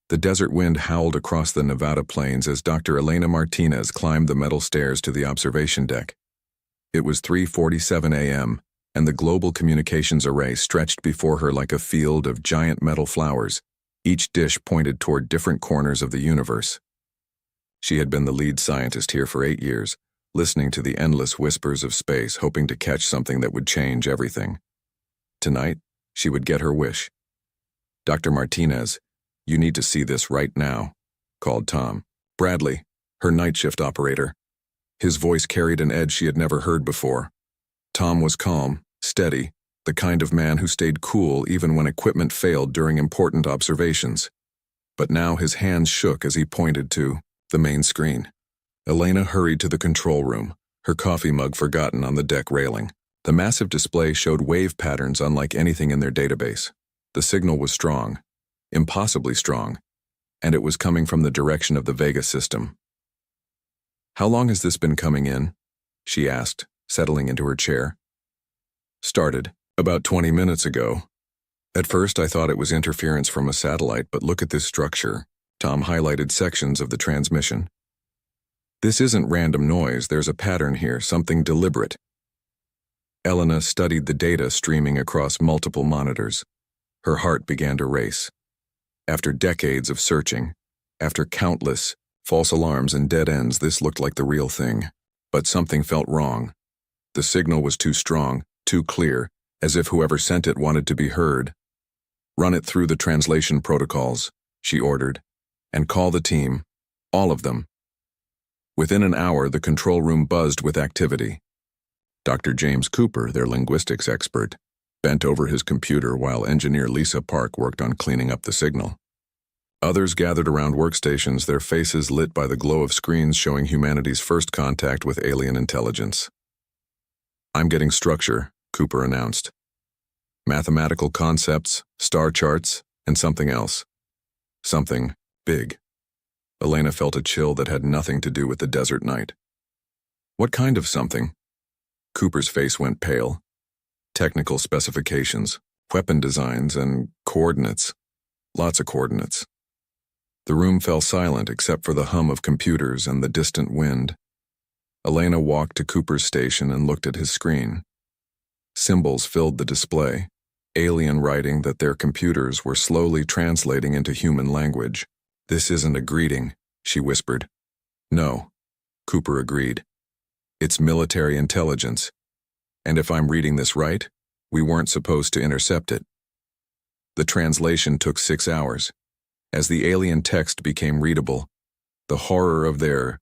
The desert wind howled across the Nevada plains as Dr. Elena Martinez climbed the metal stairs to the observation deck. It was 3:47 a.m., and the global communications array stretched before her like a field of giant metal flowers, each dish pointed toward different corners of the universe. She had been the lead scientist here for 8 years, listening to the endless whispers of space, hoping to catch something that would change everything. Tonight, she would get her wish. "Dr. Martinez, you need to see this right now," called Tom. Bradley, her night shift operator. His voice carried an edge she had never heard before. Tom was calm, steady, the kind of man who stayed cool even when equipment failed during important observations. But now his hands shook as he pointed to the main screen. Elena hurried to the control room, her coffee mug forgotten on the deck railing. The massive display showed wave patterns unlike anything in their database. The signal was strong, impossibly strong, and it was coming from the direction of the Vega system. "How long has this been coming in?" she asked, settling into her chair. "Started about 20 minutes ago. At first I thought it was interference from a satellite, but look at this structure." Tom highlighted sections of the transmission. "This isn't random noise, there's a pattern here, something deliberate." Elena studied the data streaming across multiple monitors. Her heart began to race. After decades of searching, after countless false alarms and dead ends, this looked like the real thing. But something felt wrong. The signal was too strong, too clear, as if whoever sent it wanted to be heard. "Run it through the translation protocols," she ordered, "and call the team, all of them." Within an hour, the control room buzzed with activity. Dr. James Cooper, their linguistics expert, bent over his computer while engineer Lisa Park worked on cleaning up the signal. Others gathered around workstations, their faces lit by the glow of screens showing humanity's first contact with alien intelligence. "I'm getting structure," Cooper announced. "Mathematical concepts, star charts, and something else. Something big." Elena felt a chill that had nothing to do with the desert night. "What kind of something?" Cooper's face went pale. "Technical specifications, weapon designs, and coordinates. Lots of coordinates." The room fell silent except for the hum of computers and the distant wind. Elena walked to Cooper's station and looked at his screen. Symbols filled the display, alien writing that their computers were slowly translating into human language. "This isn't a greeting," she whispered. "No," Cooper agreed. "It's military intelligence. And if I'm reading this right, we weren't supposed to intercept it." The translation took 6 hours. As the alien text became readable, the horror of their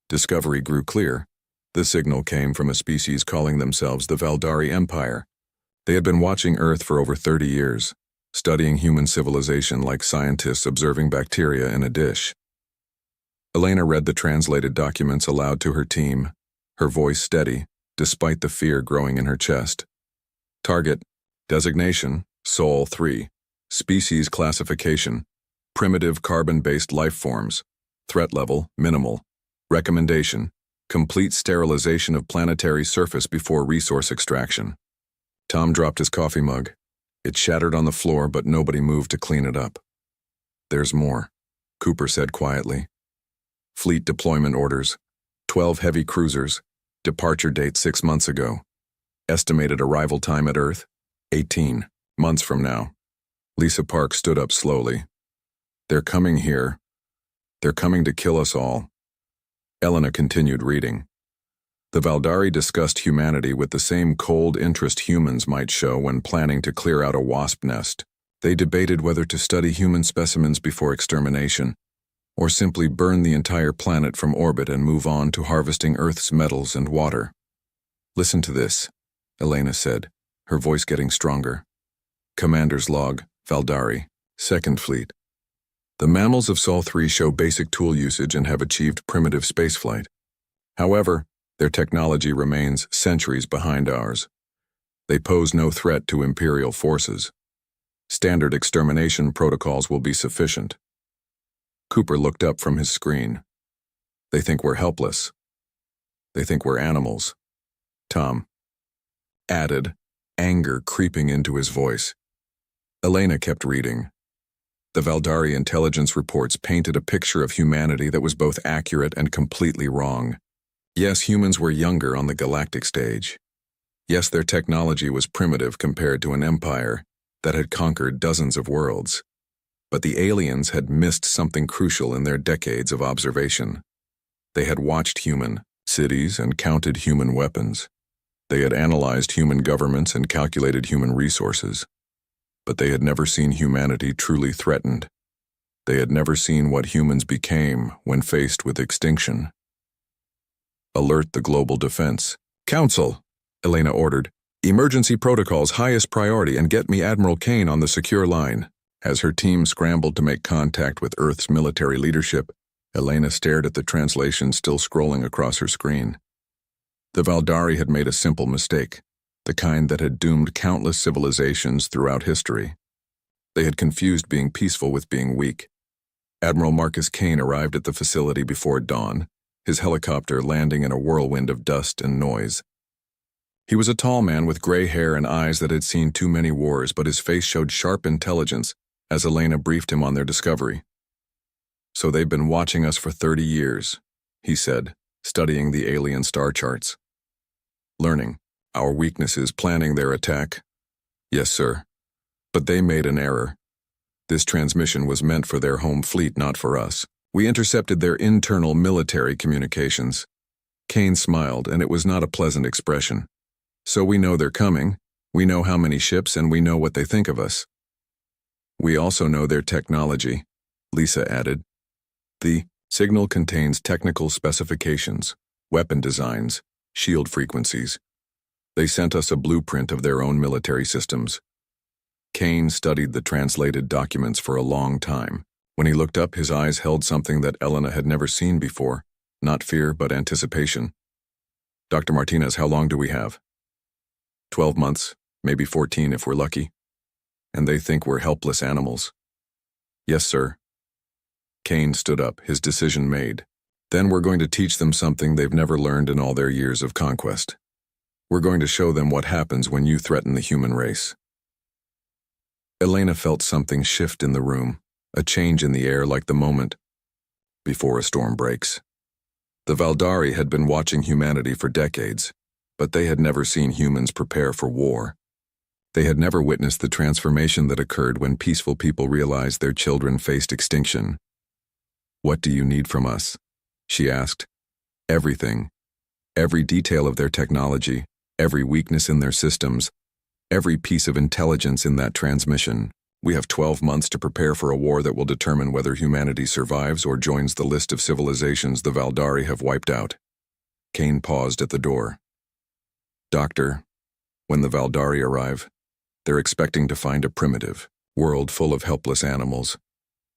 discovery grew clear. The signal came from a species calling themselves the Valdari Empire. They had been watching Earth for over 30 years, studying human civilization like scientists observing bacteria in a dish. Elena read the translated documents aloud to her team, her voice steady, despite the fear growing in her chest. "Target, designation, Sol 3, species classification, primitive carbon-based life forms, threat level, minimal, recommendation, complete sterilization of planetary surface before resource extraction." Tom dropped his coffee mug. It shattered on the floor, but nobody moved to clean it up. "There's more," Cooper said quietly. "Fleet deployment orders, 12 heavy cruisers, departure date 6 months ago. Estimated arrival time at Earth, 18 months from now." Lisa Park stood up slowly. "They're coming here. They're coming to kill us all." Elena continued reading. "The Valdari discussed humanity with the same cold interest humans might show when planning to clear out a wasp nest. They debated whether to study human specimens before extermination, or simply burn the entire planet from orbit and move on to harvesting Earth's metals and water." "Listen to this," Elena said, her voice getting stronger. "Commander's log, Valdari, 2nd Fleet. The mammals of Sol 3 show basic tool usage and have achieved primitive spaceflight. However, their technology remains centuries behind ours. They pose no threat to Imperial forces. Standard extermination protocols will be sufficient." Cooper looked up from his screen. "They think we're helpless. They think we're animals," Tom added, anger creeping into his voice. Elena kept reading. The Valdari intelligence reports painted a picture of humanity that was both accurate and completely wrong. Yes, humans were younger on the galactic stage. Yes, their technology was primitive compared to an empire that had conquered dozens of worlds. But the aliens had missed something crucial in their decades of observation. They had watched human cities and counted human weapons. They had analyzed human governments and calculated human resources. But they had never seen humanity truly threatened. They had never seen what humans became when faced with extinction. Alert the Global Defense Council, Elena ordered. Emergency protocols highest priority, and get me Admiral Kane on the secure line. As her team scrambled to make contact with Earth's military leadership, Elena stared at the translation still scrolling across her screen. The Valdari had made a simple mistake, the kind that had doomed countless civilizations throughout history. They had confused being peaceful with being weak. Admiral Marcus Kane arrived at the facility before dawn, his helicopter landing in a whirlwind of dust and noise. He was a tall man with gray hair and eyes that had seen too many wars, but his face showed sharp intelligence as Elena briefed him on their discovery. "So they've been watching us for 30 years, he said, studying the alien star charts. "Learning our weaknesses, planning their attack." "Yes, sir. But they made an error. This transmission was meant for their home fleet, not for us. We intercepted their internal military communications." Kane smiled, and it was not a pleasant expression. "So we know they're coming, we know how many ships, and we know what they think of us." "We also know their technology," Lisa added. "The signal contains technical specifications, weapon designs, shield frequencies. They sent us a blueprint of their own military systems." Kane studied the translated documents for a long time. When he looked up, his eyes held something that Elena had never seen before, not fear but anticipation. "Dr. Martinez, how long do we have?" 12 months, maybe 14 if we're lucky. And they think we're helpless animals." "Yes, sir." Kane stood up, his decision made. "Then we're going to teach them something they've never learned in all their years of conquest. We're going to show them what happens when you threaten the human race." Elena felt something shift in the room, a change in the air like the moment before a storm breaks. The Valdari had been watching humanity for decades, but they had never seen humans prepare for war. They had never witnessed the transformation that occurred when peaceful people realized their children faced extinction. "What do you need from us?" she asked. "Everything. Every detail of their technology, every weakness in their systems, every piece of intelligence in that transmission. We have 12 months to prepare for a war that will determine whether humanity survives or joins the list of civilizations the Valdari have wiped out." Kane paused at the door. "Doctor, when the Valdari arrive, they're expecting to find a primitive world full of helpless animals.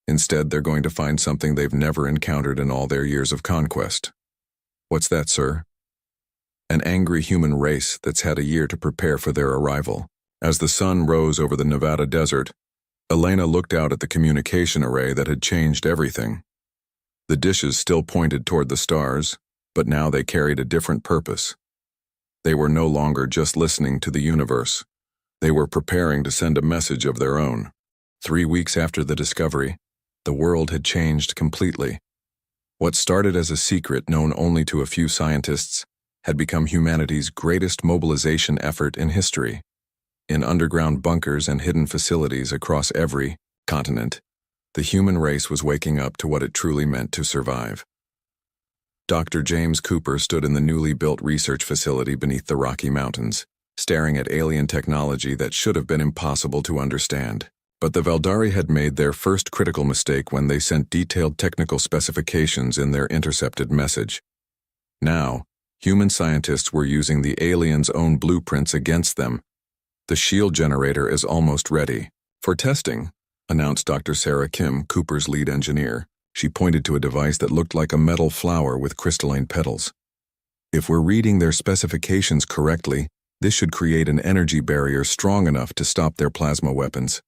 Instead, they're going to find something they've never encountered in all their years of conquest." "What's that, sir?" "An angry human race that's had a year to prepare for their arrival." As the sun rose over the Nevada desert, Elena looked out at the communication array that had changed everything. The dishes still pointed toward the stars, but now they carried a different purpose. They were no longer just listening to the universe. They were preparing to send a message of their own. 3 weeks after the discovery, the world had changed completely. What started as a secret known only to a few scientists had become humanity's greatest mobilization effort in history. In underground bunkers and hidden facilities across every continent, the human race was waking up to what it truly meant to survive. Dr. James Cooper stood in the newly built research facility beneath the Rocky Mountains, staring at alien technology that should have been impossible to understand. But the Valdari had made their first critical mistake when they sent detailed technical specifications in their intercepted message. Now, human scientists were using the aliens' own blueprints against them. "The shield generator is almost ready for testing," announced Dr. Sarah Kim, Cooper's lead engineer. She pointed to a device that looked like a metal flower with crystalline petals. "If we're reading their specifications correctly, this should create an energy barrier strong enough to stop their plasma weapons."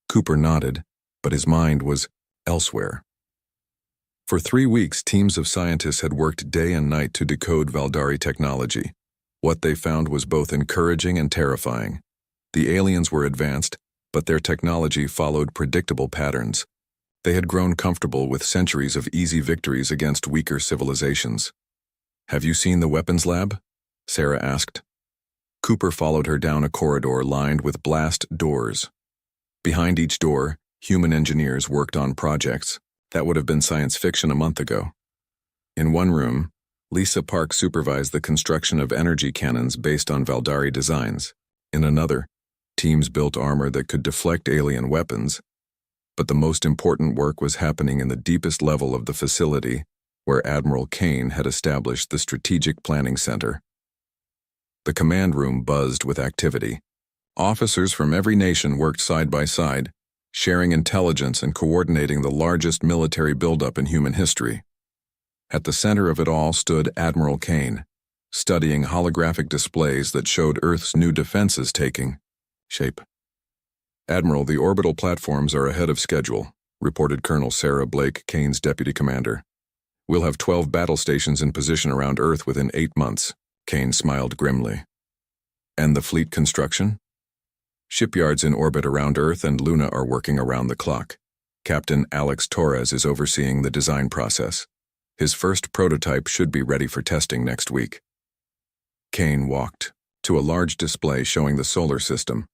Cooper nodded, but his mind was elsewhere. For 3 weeks, teams of scientists had worked day and night to decode Valdari technology. What they found was both encouraging and terrifying. The aliens were advanced, but their technology followed predictable patterns. They had grown comfortable with centuries of easy victories against weaker civilizations. "Have you seen the weapons lab?" Sarah asked. Cooper followed her down a corridor lined with blast doors. Behind each door, human engineers worked on projects that would have been science fiction a month ago. In one room, Lisa Park supervised the construction of energy cannons based on Valdari designs. In another, teams built armor that could deflect alien weapons. But the most important work was happening in the deepest level of the facility, where Admiral Kane had established the Strategic Planning Center. The command room buzzed with activity. Officers from every nation worked side by side, sharing intelligence and coordinating the largest military buildup in human history. At the center of it all stood Admiral Kane, studying holographic displays that showed Earth's new defenses taking shape. "Admiral, the orbital platforms are ahead of schedule," reported Colonel Sarah Blake, Kane's deputy commander. "We'll have 12 battle stations in position around Earth within 8 months. Kane smiled grimly. "And the fleet construction?" "Shipyards in orbit around Earth and Luna are working around the clock. Captain Alex Torres is overseeing the design process. His first prototype should be ready for testing next week." Kane walked to a large display showing the solar system.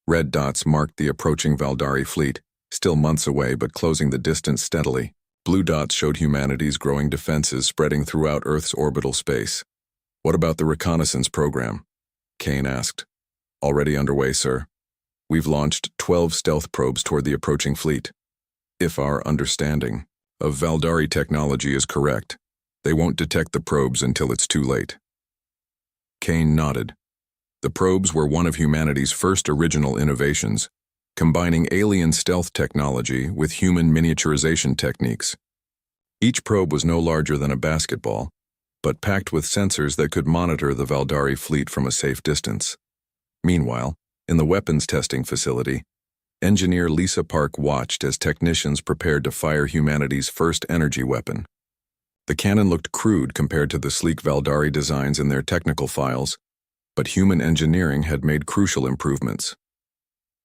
Red dots marked the approaching Valdari fleet, still months away but closing the distance steadily. Blue dots showed humanity's growing defenses spreading throughout Earth's orbital space. "What about the reconnaissance program?" Kane asked. "Already underway, sir. We've launched 12 stealth probes toward the approaching fleet. If our understanding of Valdari technology is correct, they won't detect the probes until it's too late." Kane nodded. The probes were one of humanity's first original innovations, combining alien stealth technology with human miniaturization techniques. Each probe was no larger than a basketball, but packed with sensors that could monitor the Valdari fleet from a safe distance. Meanwhile, in the weapons testing facility, engineer Lisa Park watched as technicians prepared to fire humanity's first energy weapon. The cannon looked crude compared to the sleek Valdari designs in their technical files, but human engineering had made crucial improvements.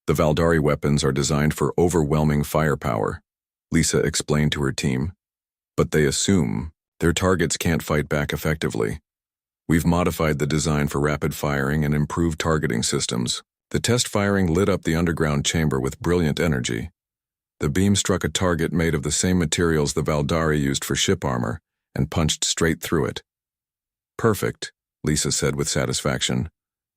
"The Valdari weapons are designed for overwhelming firepower," Lisa explained to her team, "but they assume their targets can't fight back effectively. We've modified the design for rapid firing and improved targeting systems." The test firing lit up the underground chamber with brilliant energy. The beam struck a target made of the same materials the Valdari used for ship armor and punched straight through it. "Perfect," Lisa said with satisfaction.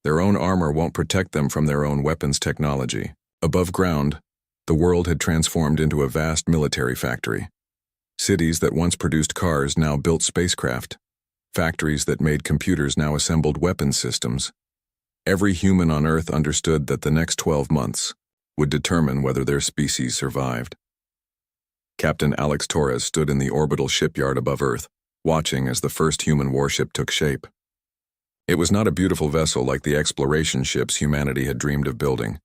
"Their own armor won't protect them from their own weapons technology." Above ground, the world had transformed into a vast military factory. Cities that once produced cars now built spacecraft. Factories that made computers now assembled weapons systems. Every human on Earth understood that the next 12 months would determine whether their species survived. Captain Alex Torres stood in the orbital shipyard above Earth, watching as the first human warship took shape. It was not a beautiful vessel like the exploration ships humanity had dreamed of building.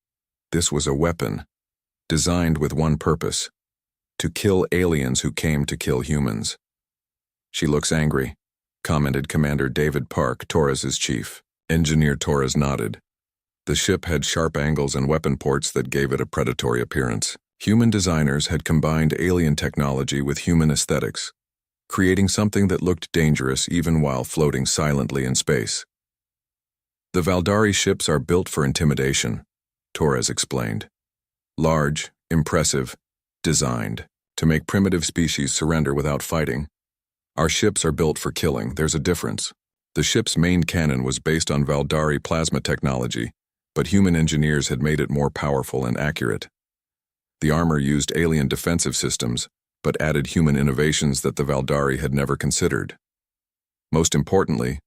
This was a weapon, designed with one purpose: to kill aliens who came to kill humans. "She looks angry," commented Commander David Park, Torres's chief. Engineer Torres nodded. The ship had sharp angles and weapon ports that gave it a predatory appearance. Human designers had combined alien technology with human aesthetics, creating something that looked dangerous even while floating silently in space. "The Valdari ships are built for intimidation," Torres explained. "Large, impressive, designed to make primitive species surrender without fighting. Our ships are built for killing. There's a difference. The ship's main cannon was based on Valdari plasma technology, but human engineers had made it more powerful and accurate. The armor used alien defensive systems, but added human innovations that the Valdari had never considered. Most importantly,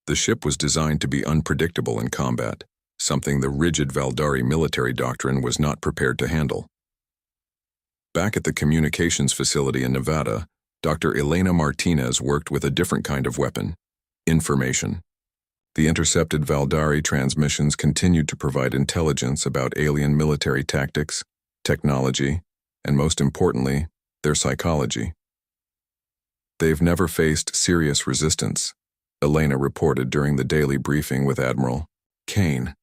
the ship was designed to be unpredictable in combat, something the rigid Valdari military doctrine was not prepared to handle." Back at the communications facility in Nevada, Dr. Elena Martinez worked with a different kind of weapon: information. The intercepted Valdari transmissions continued to provide intelligence about alien military tactics, technology, and most importantly, their psychology. "They've never faced serious resistance," Elena reported during the daily briefing with Admiral Kane.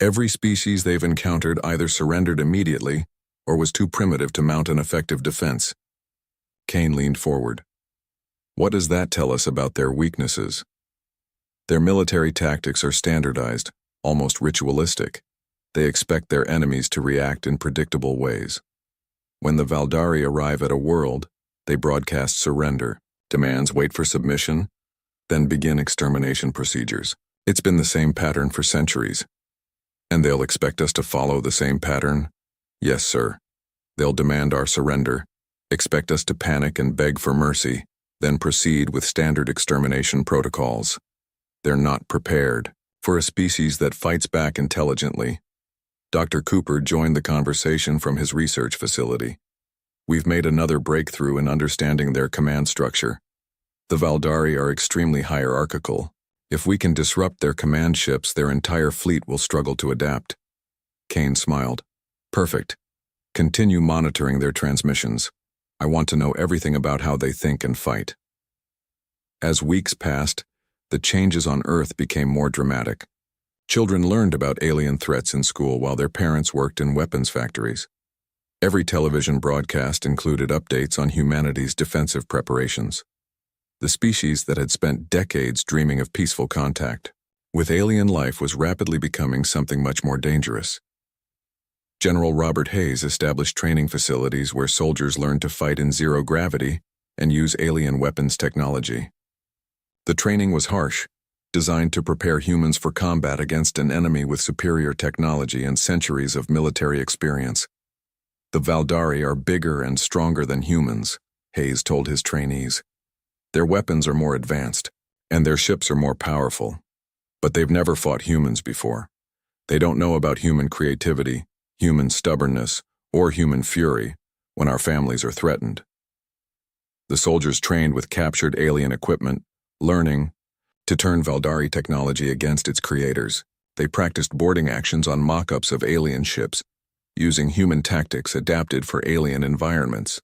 Every species they've encountered either surrendered immediately or was too primitive to mount an effective defense. Kane leaned forward. What does that tell us about their weaknesses? Their military tactics are standardized, almost ritualistic. They expect their enemies to react in predictable ways. When the Valdari arrive at a world, they broadcast surrender, demands wait for submission, then begin extermination procedures. It's been the same pattern for centuries. And they'll expect us to follow the same pattern? Yes, sir. They'll demand our surrender, expect us to panic and beg for mercy, then proceed with standard extermination protocols. They're not prepared for a species that fights back intelligently. Dr. Cooper joined the conversation from his research facility. We've made another breakthrough in understanding their command structure. The Valdari are extremely hierarchical. If we can disrupt their command ships, their entire fleet will struggle to adapt. Kane smiled. Perfect. Continue monitoring their transmissions. I want to know everything about how they think and fight. As weeks passed, the changes on Earth became more dramatic. Children learned about alien threats in school while their parents worked in weapons factories. Every television broadcast included updates on humanity's defensive preparations. The species that had spent decades dreaming of peaceful contact with alien life was rapidly becoming something much more dangerous. General Robert Hayes established training facilities where soldiers learned to fight in zero gravity and use alien weapons technology. The training was harsh, designed to prepare humans for combat against an enemy with superior technology and centuries of military experience. The Valdari are bigger and stronger than humans, Hayes told his trainees. Their weapons are more advanced, and their ships are more powerful. But they've never fought humans before. They don't know about human creativity, human stubbornness, or human fury when our families are threatened. The soldiers trained with captured alien equipment, learning to turn Valdari technology against its creators. They practiced boarding actions on mock-ups of alien ships, using human tactics adapted for alien environments.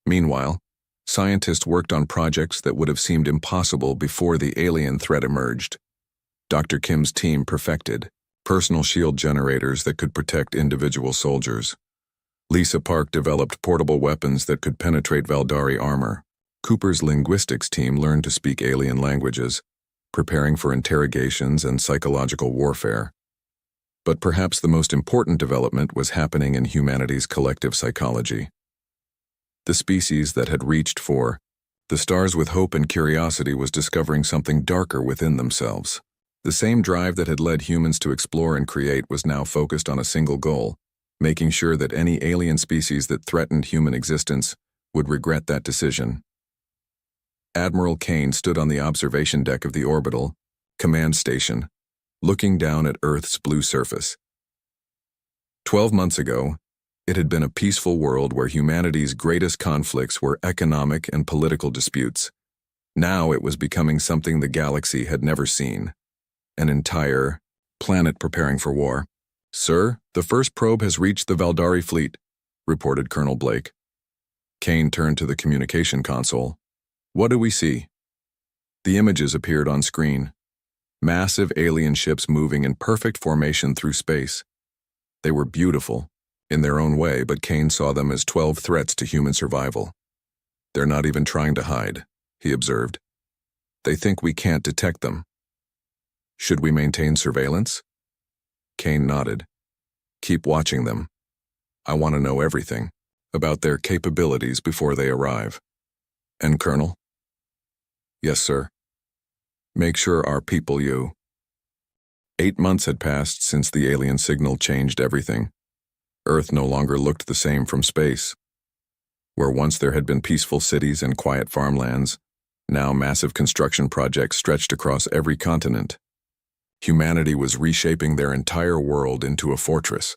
Meanwhile, scientists worked on projects that would have seemed impossible before the alien threat emerged. Dr. Kim's team perfected personal shield generators that could protect individual soldiers. Lisa Park developed portable weapons that could penetrate Valdari armor. Cooper's linguistics team learned to speak alien languages, preparing for interrogations and psychological warfare. But perhaps the most important development was happening in humanity's collective psychology. The species that had reached for the stars with hope and curiosity was discovering something darker within themselves. The same drive that had led humans to explore and create was now focused on a single goal, making sure that any alien species that threatened human existence would regret that decision. Admiral Kane stood on the observation deck of the orbital command station, looking down at Earth's blue surface. 12 months ago, it had been a peaceful world where humanity's greatest conflicts were economic and political disputes. Now it was becoming something the galaxy had never seen. An entire planet preparing for war. "Sir, the first probe has reached the Valdari fleet," reported Colonel Blake. Kane turned to the communication console. "What do we see?" The images appeared on screen. Massive alien ships moving in perfect formation through space. They were beautiful, in their own way, but Kane saw them as 12 threats to human survival. "They're not even trying to hide," he observed. "They think we can't detect them. Should we maintain surveillance?" Kane nodded. "Keep watching them. I want to know everything about their capabilities before they arrive." "And Colonel?" "Yes, sir. Make sure our people you." 8 months had passed since the alien signal changed everything. Earth no longer looked the same from space. Where once there had been peaceful cities and quiet farmlands, now massive construction projects stretched across every continent. Humanity was reshaping their entire world into a fortress.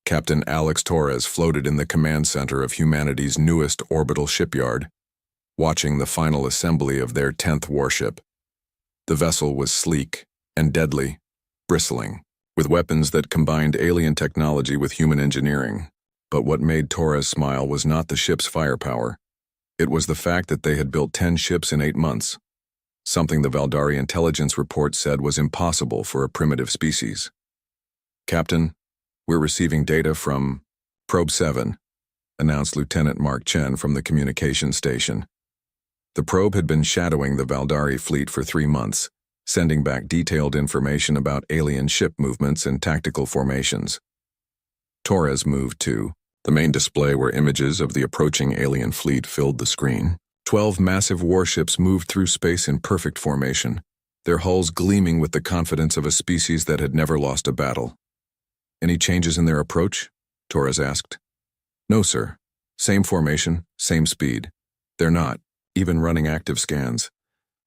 Captain Alex Torres floated in the command center of humanity's newest orbital shipyard, watching the final assembly of their 10th warship. The vessel was sleek and deadly, bristling, with weapons that combined alien technology with human engineering. But what made Torres smile was not the ship's firepower. It was the fact that they had built 10 ships in 8 months, something the Valdari intelligence report said was impossible for a primitive species. "Captain, we're receiving data from Probe 7, announced Lieutenant Mark Chen from the communications station. The probe had been shadowing the Valdari fleet for 3 months, sending back detailed information about alien ship movements and tactical formations. Torres moved to the main display where images of the approaching alien fleet filled the screen. 12 massive warships moved through space in perfect formation, their hulls gleaming with the confidence of a species that had never lost a battle. "Any changes in their approach?" Torres asked. "No, sir. Same formation, same speed. They're not even running active scans.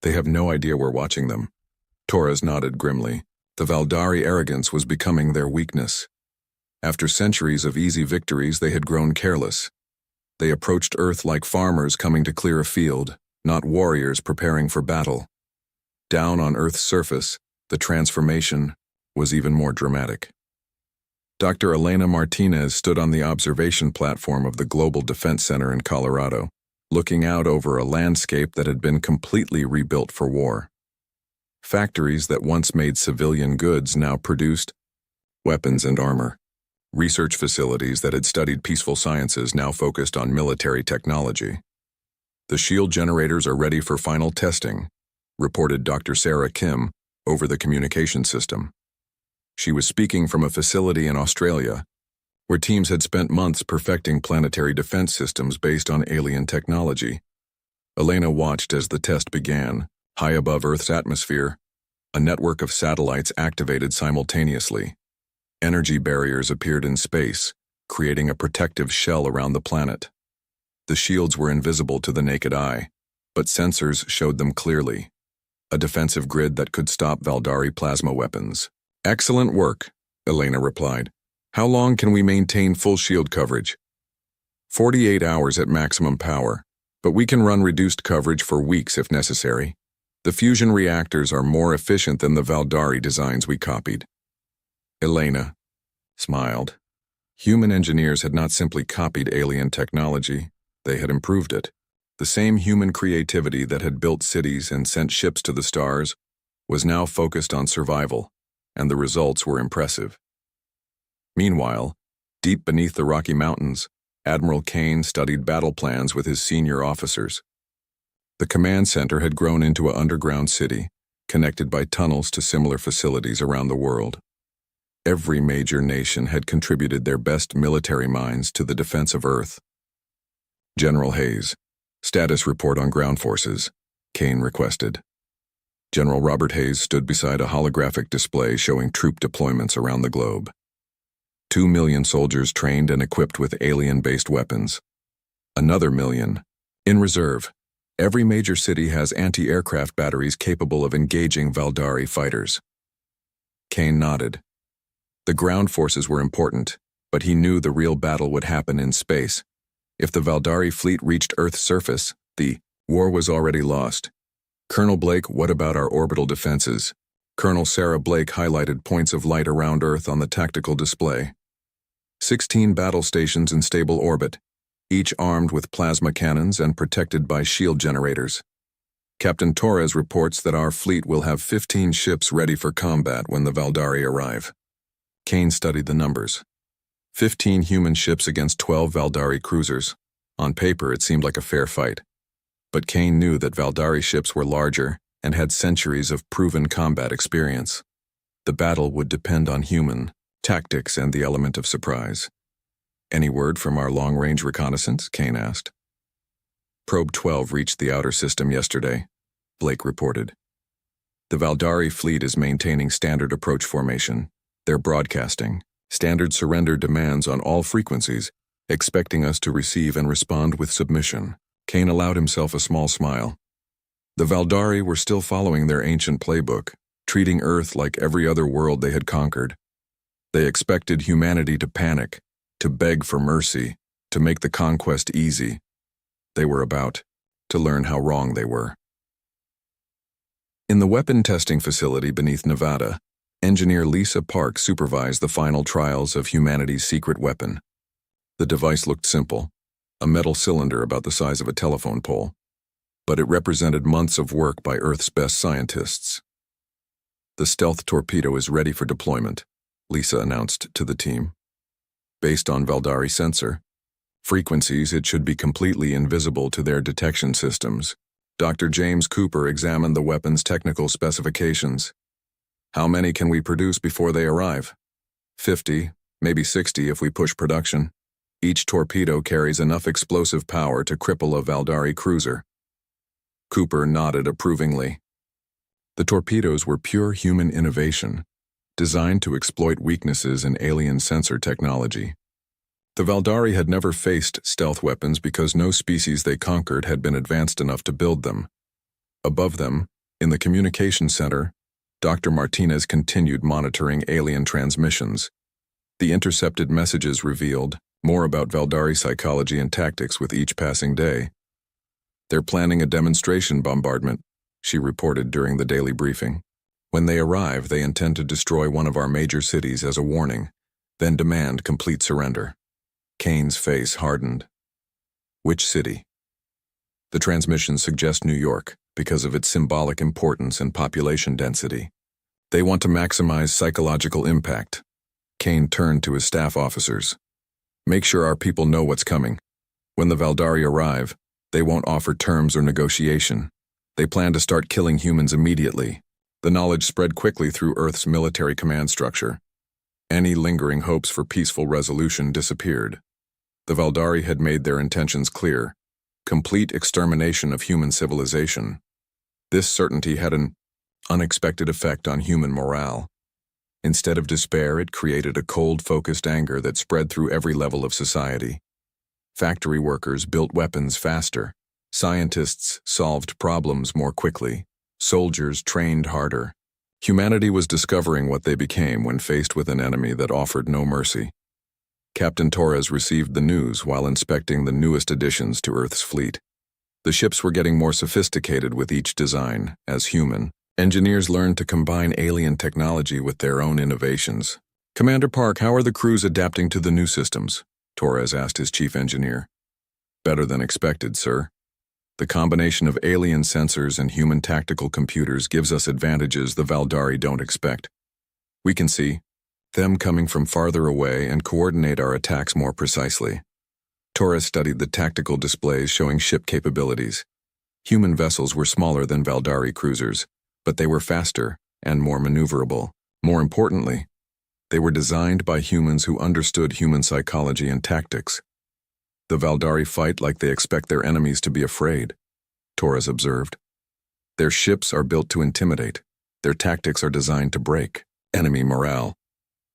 They have no idea we're watching them." Torres nodded grimly. The Valdari arrogance was becoming their weakness. After centuries of easy victories, they had grown careless. They approached Earth like farmers coming to clear a field, not warriors preparing for battle. Down on Earth's surface, the transformation was even more dramatic. Dr. Elena Martinez stood on the observation platform of the Global Defense Center in Colorado, looking out over a landscape that had been completely rebuilt for war. Factories that once made civilian goods now produced weapons and armor. Research facilities that had studied peaceful sciences now focused on military technology. "The shield generators are ready for final testing," reported Dr. Sarah Kim over the communication system. She was speaking from a facility in Australia, where teams had spent months perfecting planetary defense systems based on alien technology. Elena watched as the test began. High above Earth's atmosphere, a network of satellites activated simultaneously. Energy barriers appeared in space, creating a protective shell around the planet. The shields were invisible to the naked eye, but sensors showed them clearly. A defensive grid that could stop Valdari plasma weapons. "Excellent work," Elena replied. "How long can we maintain full shield coverage?" 48 hours at maximum power, but we can run reduced coverage for weeks if necessary. The fusion reactors are more efficient than the Valdari designs we copied." Elena smiled. Human engineers had not simply copied alien technology, they had improved it. The same human creativity that had built cities and sent ships to the stars was now focused on survival, and the results were impressive. Meanwhile, deep beneath the Rocky Mountains, Admiral Kane studied battle plans with his senior officers. The command center had grown into an underground city, connected by tunnels to similar facilities around the world. Every major nation had contributed their best military minds to the defense of Earth. "General Hayes, status report on ground forces," Kane requested. General Robert Hayes stood beside a holographic display showing troop deployments around the globe. 2 million soldiers trained and equipped with alien-based weapons. Another million in reserve. Every major city has anti-aircraft batteries capable of engaging Valdari fighters. Kane nodded. The ground forces were important, but he knew the real battle would happen in space. If the Valdari fleet reached Earth's surface, the war was already lost. "Colonel Blake, what about our orbital defenses?" Colonel Sarah Blake highlighted points of light around Earth on the tactical display. 16 battle stations in stable orbit, each armed with plasma cannons and protected by shield generators. "Captain Torres reports that our fleet will have 15 ships ready for combat when the Valdari arrive." Kane studied the numbers. 15 human ships against 12 Valdari cruisers. On paper, it seemed like a fair fight. But Kane knew that Valdari ships were larger and had centuries of proven combat experience. The battle would depend on human tactics and the element of surprise. "Any word from our long-range reconnaissance?" Kane asked. "Probe 12 reached the outer system yesterday," Blake reported. "The Valdari fleet is maintaining standard approach formation. They're broadcasting standard surrender demands on all frequencies, expecting us to receive and respond with submission." Kane allowed himself a small smile. The Valdari were still following their ancient playbook, treating Earth like every other world they had conquered. They expected humanity to panic, to beg for mercy, to make the conquest easy. They were about to learn how wrong they were. In the weapon testing facility beneath Nevada, engineer Lisa Park supervised the final trials of humanity's secret weapon. The device looked simple, a metal cylinder about the size of a telephone pole, but it represented months of work by Earth's best scientists. "The stealth torpedo is ready for deployment," Lisa announced to the team. Based on Valdari sensor frequencies, it should be completely invisible to their detection systems. Dr. James Cooper examined the weapon's technical specifications. How many can we produce before they arrive? 50, maybe 60 if we push production. Each torpedo carries enough explosive power to cripple a Valdari cruiser. Cooper nodded approvingly. The torpedoes were pure human innovation, designed to exploit weaknesses in alien sensor technology. The Valdari had never faced stealth weapons because no species they conquered had been advanced enough to build them. Above them, in the communication center, Dr. Martinez continued monitoring alien transmissions. The intercepted messages revealed more about Valdari psychology and tactics with each passing day. "They're planning a demonstration bombardment," she reported during the daily briefing. "When they arrive, they intend to destroy one of our major cities as a warning, then demand complete surrender." Kane's face hardened. "Which city?" "The transmissions suggest New York because of its symbolic importance and population density. They want to maximize psychological impact." Kane turned to his staff officers. "Make sure our people know what's coming. When the Valdari arrive, they won't offer terms or negotiation. They plan to start killing humans immediately." The knowledge spread quickly through Earth's military command structure. Any lingering hopes for peaceful resolution disappeared. The Valdari had made their intentions clear: complete extermination of human civilization. This certainty had an unexpected effect on human morale. Instead of despair, it created a cold, focused anger that spread through every level of society. Factory workers built weapons faster. Scientists solved problems more quickly. Soldiers trained harder. Humanity was discovering what they became when faced with an enemy that offered no mercy. Captain Torres received the news while inspecting the newest additions to Earth's fleet. The ships were getting more sophisticated with each design. As human, engineers learned to combine alien technology with their own innovations. "Commander Park, how are the crews adapting to the new systems?" Torres asked his chief engineer. "Better than expected, sir. The combination of alien sensors and human tactical computers gives us advantages the Valdari don't expect. We can see them coming from farther away and coordinate our attacks more precisely." Torres studied the tactical displays showing ship capabilities. Human vessels were smaller than Valdari cruisers, but they were faster and more maneuverable. More importantly, they were designed by humans who understood human psychology and tactics. "The Valdari fight like they expect their enemies to be afraid," Torres observed. "Their ships are built to intimidate. Their tactics are designed to break enemy morale.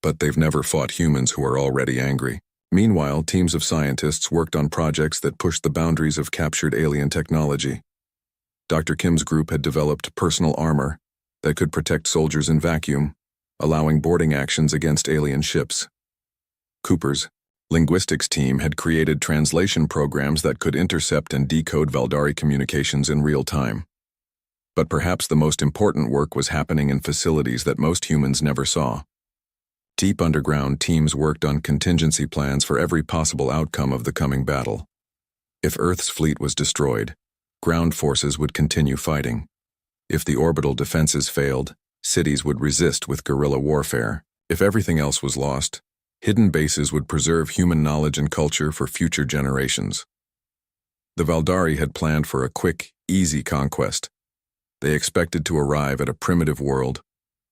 But they've never fought humans who are already angry." Meanwhile, teams of scientists worked on projects that pushed the boundaries of captured alien technology. Dr. Kim's group had developed personal armor that could protect soldiers in vacuum, allowing boarding actions against alien ships. Cooper's linguistics team had created translation programs that could intercept and decode Valdari communications in real time. But perhaps the most important work was happening in facilities that most humans never saw. Deep underground, teams worked on contingency plans for every possible outcome of the coming battle. If Earth's fleet was destroyed, ground forces would continue fighting. If the orbital defenses failed, cities would resist with guerrilla warfare. If everything else was lost, hidden bases would preserve human knowledge and culture for future generations. The Valdari had planned for a quick, easy conquest. They expected to arrive at a primitive world,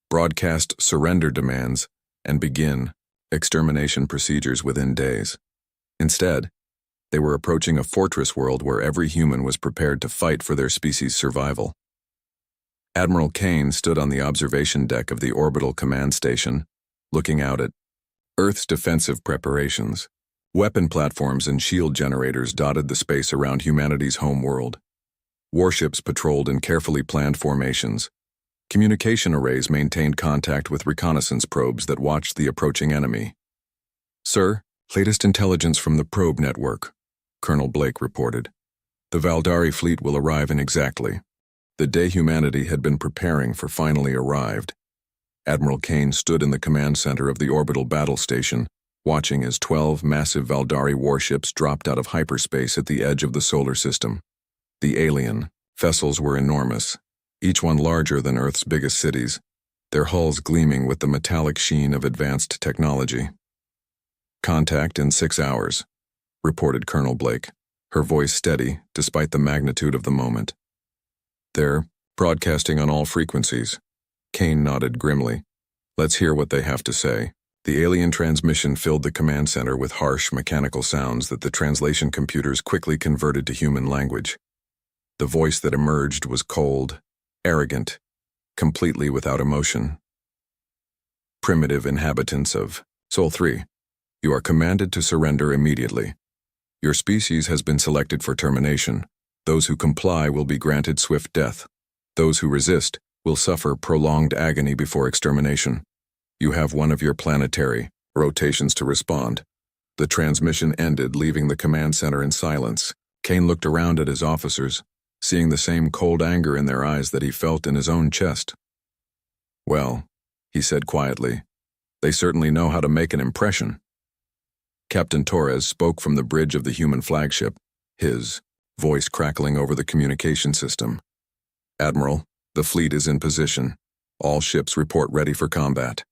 broadcast surrender demands, and begin extermination procedures within days. Instead, they were approaching a fortress world where every human was prepared to fight for their species' survival. Admiral Kane stood on the observation deck of the orbital command station, looking out at Earth's defensive preparations. Weapon platforms and shield generators dotted the space around humanity's home world. Warships patrolled in carefully planned formations. Communication arrays maintained contact with reconnaissance probes that watched the approaching enemy. "Sir, latest intelligence from the probe network," Colonel Blake reported. "The Valdari fleet will arrive in exactly the day humanity had been preparing for finally arrived." Admiral Kane stood in the command center of the orbital battle station, watching as 12 massive Valdari warships dropped out of hyperspace at the edge of the solar system. The alien vessels were enormous, each one larger than Earth's biggest cities. their hulls gleaming with the metallic sheen of advanced technology. "Contact in 6 hours," reported Colonel Blake, her voice steady despite the magnitude of the moment. "They're broadcasting on all frequencies." Kane nodded grimly. "Let's hear what they have to say." The alien transmission filled the command center with harsh mechanical sounds that the translation computers quickly converted to human language. The voice that emerged was cold, arrogant, completely without emotion. "Primitive inhabitants of Sol 3, you are commanded to surrender immediately. Your species has been selected for termination. Those who comply will be granted swift death. Those who resist will suffer prolonged agony before extermination. You have one of your planetary rotations to respond." The transmission ended, leaving the command center in silence. Kane looked around at his officers, seeing the same cold anger in their eyes that he felt in his own chest. "Well," he said quietly, "they certainly know how to make an impression." Captain Torres spoke from the bridge of the human flagship, his voice crackling over the communication system. "Admiral, the fleet is in position. All ships report ready for combat."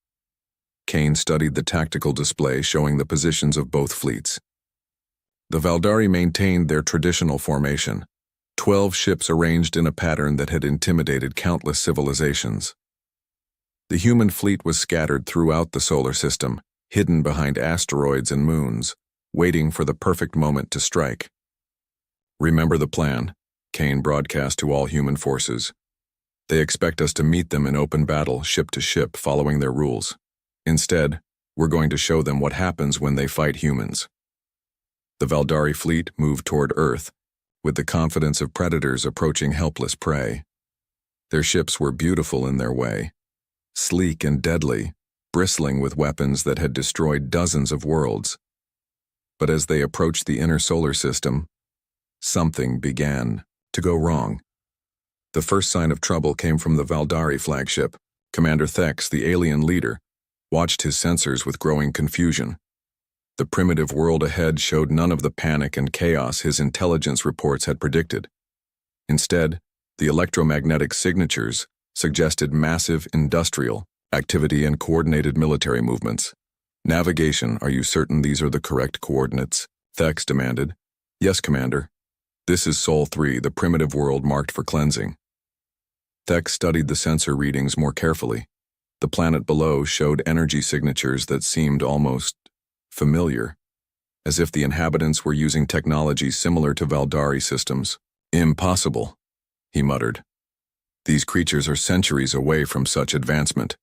Kane studied the tactical display showing the positions of both fleets. The Valdari maintained their traditional formation, 12 ships arranged in a pattern that had intimidated countless civilizations. The human fleet was scattered throughout the solar system, hidden behind asteroids and moons, waiting for the perfect moment to strike. "Remember the plan," Kane broadcast to all human forces. "They expect us to meet them in open battle, ship to ship, following their rules. Instead, we're going to show them what happens when they fight humans." The Valdari fleet moved toward Earth, with the confidence of predators approaching helpless prey. Their ships were beautiful in their way, sleek and deadly, bristling with weapons that had destroyed dozens of worlds. But as they approached the inner solar system, something began to go wrong. The first sign of trouble came from the Valdari flagship. Commander Thex, the alien leader, watched his sensors with growing confusion. The primitive world ahead showed none of the panic and chaos his intelligence reports had predicted. Instead, the electromagnetic signatures suggested massive industrial activity and coordinated military movements. "Navigation, are you certain these are the correct coordinates?" Thex demanded. "Yes, Commander. This is Sol 3, the primitive world marked for cleansing." Thex studied the sensor readings more carefully. The planet below showed energy signatures that seemed almost familiar, as if the inhabitants were using technology similar to Valdari systems. "Impossible," he muttered. "These creatures are centuries away from such advancement."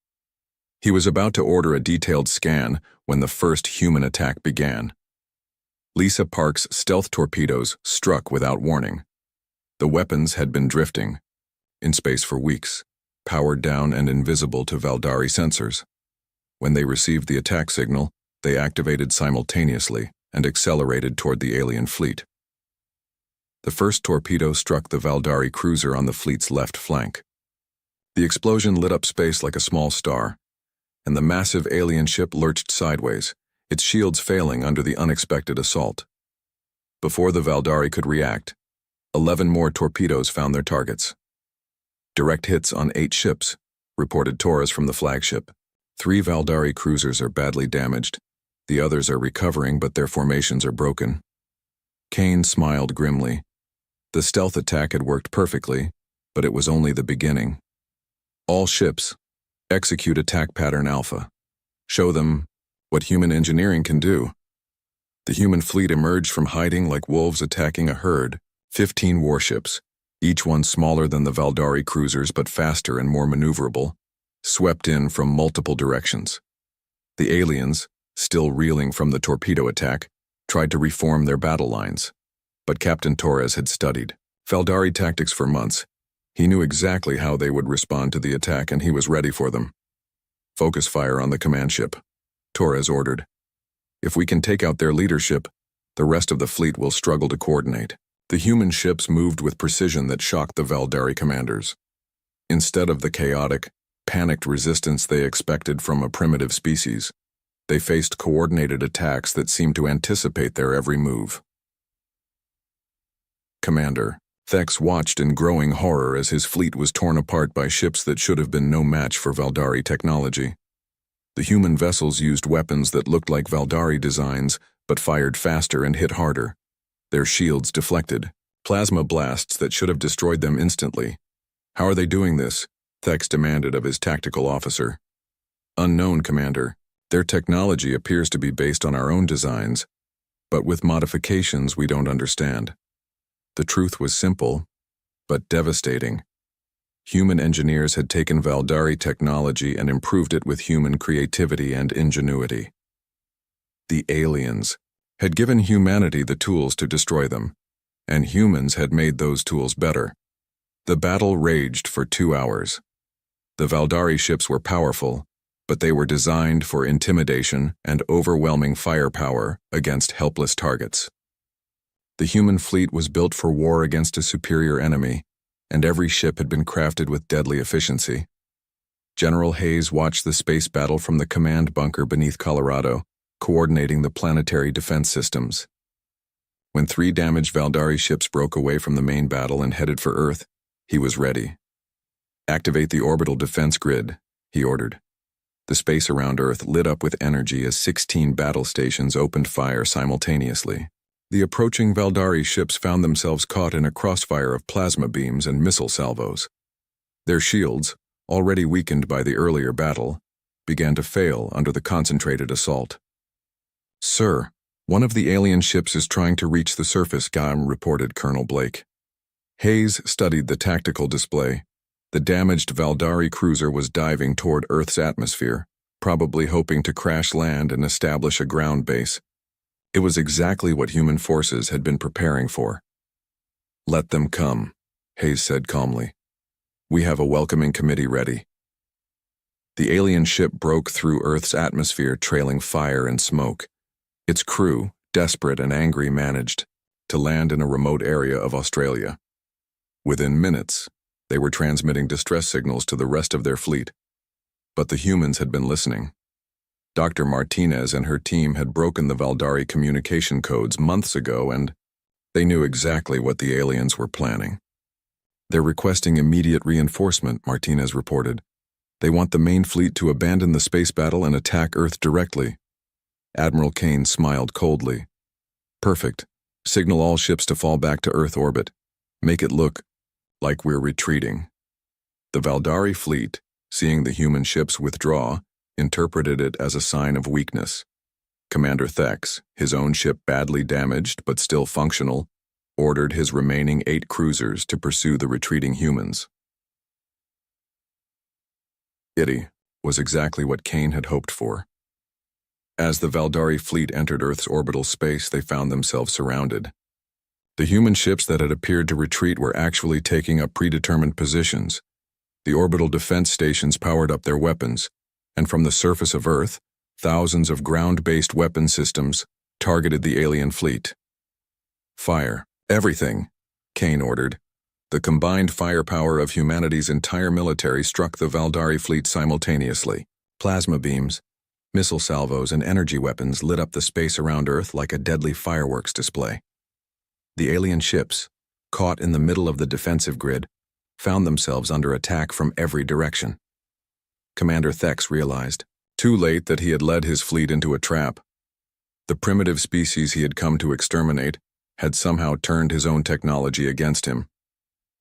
He was about to order a detailed scan when the first human attack began. Lisa Park's stealth torpedoes struck without warning. The weapons had been drifting in space for weeks, powered down and invisible to Valdari sensors. When they received the attack signal, they activated simultaneously and accelerated toward the alien fleet. The first torpedo struck the Valdari cruiser on the fleet's left flank. The explosion lit up space like a small star, and the massive alien ship lurched sideways, its shields failing under the unexpected assault. Before the Valdari could react, 11 more torpedoes found their targets. "Direct hits on 8 ships," reported Torres from the flagship. 3 Valdari cruisers are badly damaged. The others are recovering, but their formations are broken. Kane smiled grimly. The stealth attack had worked perfectly, but it was only the beginning. "All ships, execute attack pattern Alpha. Show them what human engineering can do." The human fleet emerged from hiding like wolves attacking a herd. 15 warships, each one smaller than the Valdari cruisers but faster and more maneuverable, swept in from multiple directions. The aliens, still reeling from the torpedo attack, tried to reform their battle lines. But Captain Torres had studied Valdari tactics for months. He knew exactly how they would respond to the attack, and he was ready for them. "Focus fire on the command ship," Torres ordered. "If we can take out their leadership, the rest of the fleet will struggle to coordinate." The human ships moved with precision that shocked the Valdari commanders. Instead of the chaotic, panicked resistance they expected from a primitive species, they faced coordinated attacks that seemed to anticipate their every move. "Commander, Thex watched in growing horror as his fleet was torn apart by ships that should have been no match for Valdari technology. The human vessels used weapons that looked like Valdari designs, but fired faster and hit harder. Their shields deflected, plasma blasts that should have destroyed them instantly. "How are they doing this?" Thex demanded of his tactical officer. "Unknown, Commander. Their technology appears to be based on our own designs, but with modifications we don't understand." The truth was simple, but devastating. Human engineers had taken Valdari technology and improved it with human creativity and ingenuity. The aliens had given humanity the tools to destroy them, and humans had made those tools better. The battle raged for 2 hours. The Valdari ships were powerful, but they were designed for intimidation and overwhelming firepower against helpless targets. The human fleet was built for war against a superior enemy, and every ship had been crafted with deadly efficiency. General Hayes watched the space battle from the command bunker beneath Colorado, coordinating the planetary defense systems. When 3 damaged Valdari ships broke away from the main battle and headed for Earth, he was ready. "Activate the orbital defense grid," he ordered. The space around Earth lit up with energy as 16 battle stations opened fire simultaneously. The approaching Valdari ships found themselves caught in a crossfire of plasma beams and missile salvos. Their shields, already weakened by the earlier battle, began to fail under the concentrated assault. "Sir, one of the alien ships is trying to reach the surface," reported Colonel Blake. Hayes studied the tactical display. The damaged Valdari cruiser was diving toward Earth's atmosphere, probably hoping to crash land and establish a ground base. It was exactly what human forces had been preparing for. "Let them come," Hayes said calmly. "We have a welcoming committee ready." The alien ship broke through Earth's atmosphere, trailing fire and smoke. Its crew, desperate and angry, managed to land in a remote area of Australia. Within minutes, they were transmitting distress signals to the rest of their fleet. But the humans had been listening. Dr. Martinez and her team had broken the Valdari communication codes months ago, and they knew exactly what the aliens were planning. "They're requesting immediate reinforcement," Martinez reported. "They want the main fleet to abandon the space battle and attack Earth directly." Admiral Kane smiled coldly. "Perfect. Signal all ships to fall back to Earth orbit. Make it look like we're retreating." The Valdari fleet, seeing the human ships withdraw, interpreted it as a sign of weakness. Commander Thex, his own ship badly damaged but still functional, ordered his remaining 8 cruisers to pursue the retreating humans. It was exactly what Kane had hoped for. As the Valdari fleet entered Earth's orbital space, they found themselves surrounded. The human ships that had appeared to retreat were actually taking up predetermined positions. The orbital defense stations powered up their weapons, and from the surface of Earth, thousands of ground-based weapon systems targeted the alien fleet. "Fire everything," Kane ordered. The combined firepower of humanity's entire military struck the Valdari fleet simultaneously. Plasma beams, missile salvos, and energy weapons lit up the space around Earth like a deadly fireworks display. The alien ships, caught in the middle of the defensive grid, found themselves under attack from every direction. Commander Thex realized, too late, that he had led his fleet into a trap. The primitive species he had come to exterminate had somehow turned his own technology against him.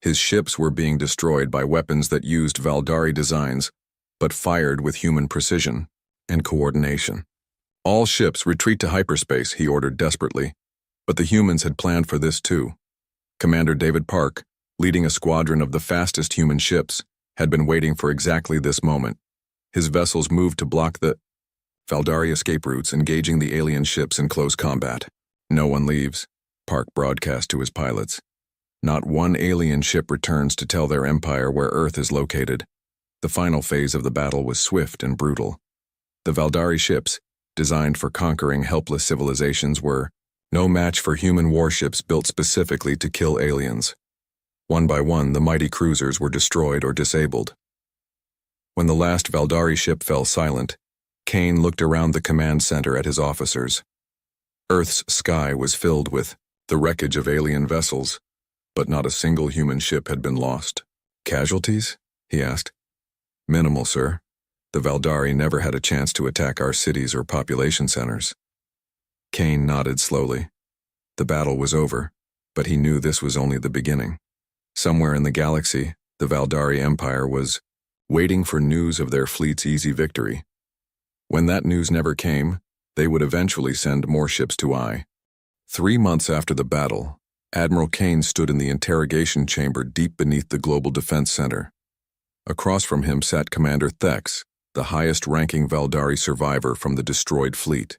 His ships were being destroyed by weapons that used Valdari designs, but fired with human precision and coordination. "All ships retreat to hyperspace," he ordered desperately. But the humans had planned for this too. Commander David Park, leading a squadron of the fastest human ships, had been waiting for exactly this moment. His vessels moved to block the Valdari escape routes, engaging the alien ships in close combat. "No one leaves," Park broadcast to his pilots. "Not one alien ship returns to tell their empire where Earth is located." The final phase of the battle was swift and brutal. The Valdari ships, designed for conquering helpless civilizations, were no match for human warships built specifically to kill aliens. One by one, the mighty cruisers were destroyed or disabled. When the last Valdari ship fell silent, Kane looked around the command center at his officers. Earth's sky was filled with the wreckage of alien vessels, but not a single human ship had been lost. Casualties? He asked. Minimal, sir. The Valdari never had a chance to attack our cities or population centers. Kane nodded slowly. The battle was over, but he knew this was only the beginning. Somewhere in the galaxy, the Valdari Empire was waiting for news of their fleet's easy victory. When that news never came, they would eventually send more ships to Eye. 3 months after the battle, Admiral Kane stood in the interrogation chamber deep beneath the Global Defense Center. Across from him sat Commander Thex, the highest-ranking Valdari survivor from the destroyed fleet.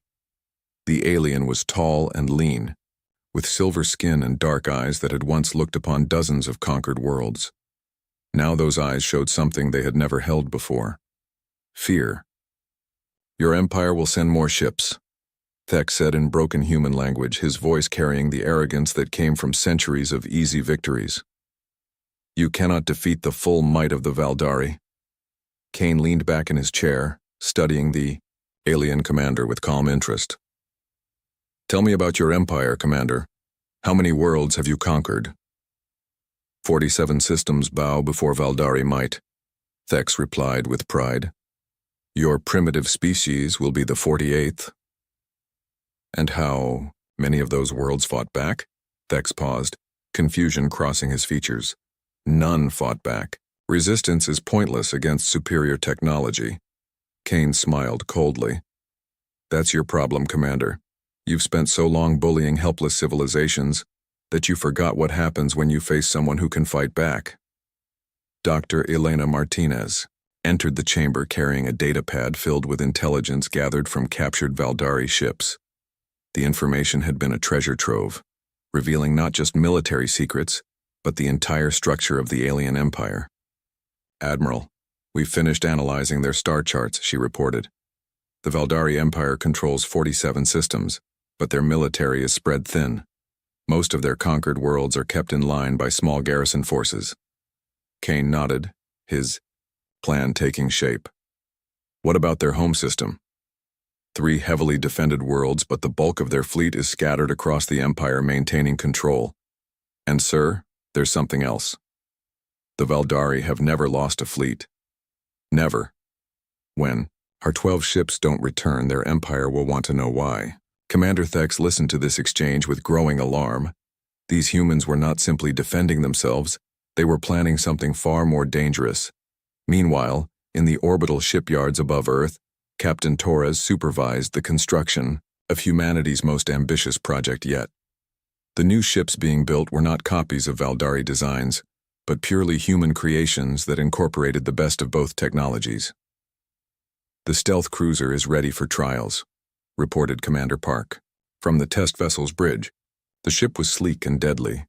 The alien was tall and lean, with silver skin and dark eyes that had once looked upon dozens of conquered worlds. Now those eyes showed something they had never held before: fear. Your empire will send more ships, Thex said in broken human language, his voice carrying the arrogance that came from centuries of easy victories. You cannot defeat the full might of the Valdari. Kane leaned back in his chair, studying the alien commander with calm interest. Tell me about your empire, Commander. How many worlds have you conquered? 47 systems bow before Valdari might, Thex replied with pride. Your primitive species will be the 48th. And how many of those worlds fought back? Thex paused, confusion crossing his features. None fought back. Resistance is pointless against superior technology. Kane smiled coldly. That's your problem, Commander. You've spent so long bullying helpless civilizations that you forgot what happens when you face someone who can fight back. Dr. Elena Martinez entered the chamber carrying a datapad filled with intelligence gathered from captured Valdari ships. The information had been a treasure trove, revealing not just military secrets, but the entire structure of the alien empire. Admiral, we've finished analyzing their star charts, she reported. The Valdari Empire controls 47 systems, but their military is spread thin. Most of their conquered worlds are kept in line by small garrison forces. Kane nodded, his plan taking shape. What about their home system? 3 heavily defended worlds, but the bulk of their fleet is scattered across the Empire, maintaining control. And sir, there's something else. The Valdari have never lost a fleet. Never. When our 12 ships don't return, their empire will want to know why. Commander Thex listened to this exchange with growing alarm. These humans were not simply defending themselves, they were planning something far more dangerous. Meanwhile, in the orbital shipyards above Earth, Captain Torres supervised the construction of humanity's most ambitious project yet. The new ships being built were not copies of Valdari designs, but purely human creations that incorporated the best of both technologies. The stealth cruiser is ready for trials, reported Commander Park. From the test vessel's bridge, the ship was sleek and deadly,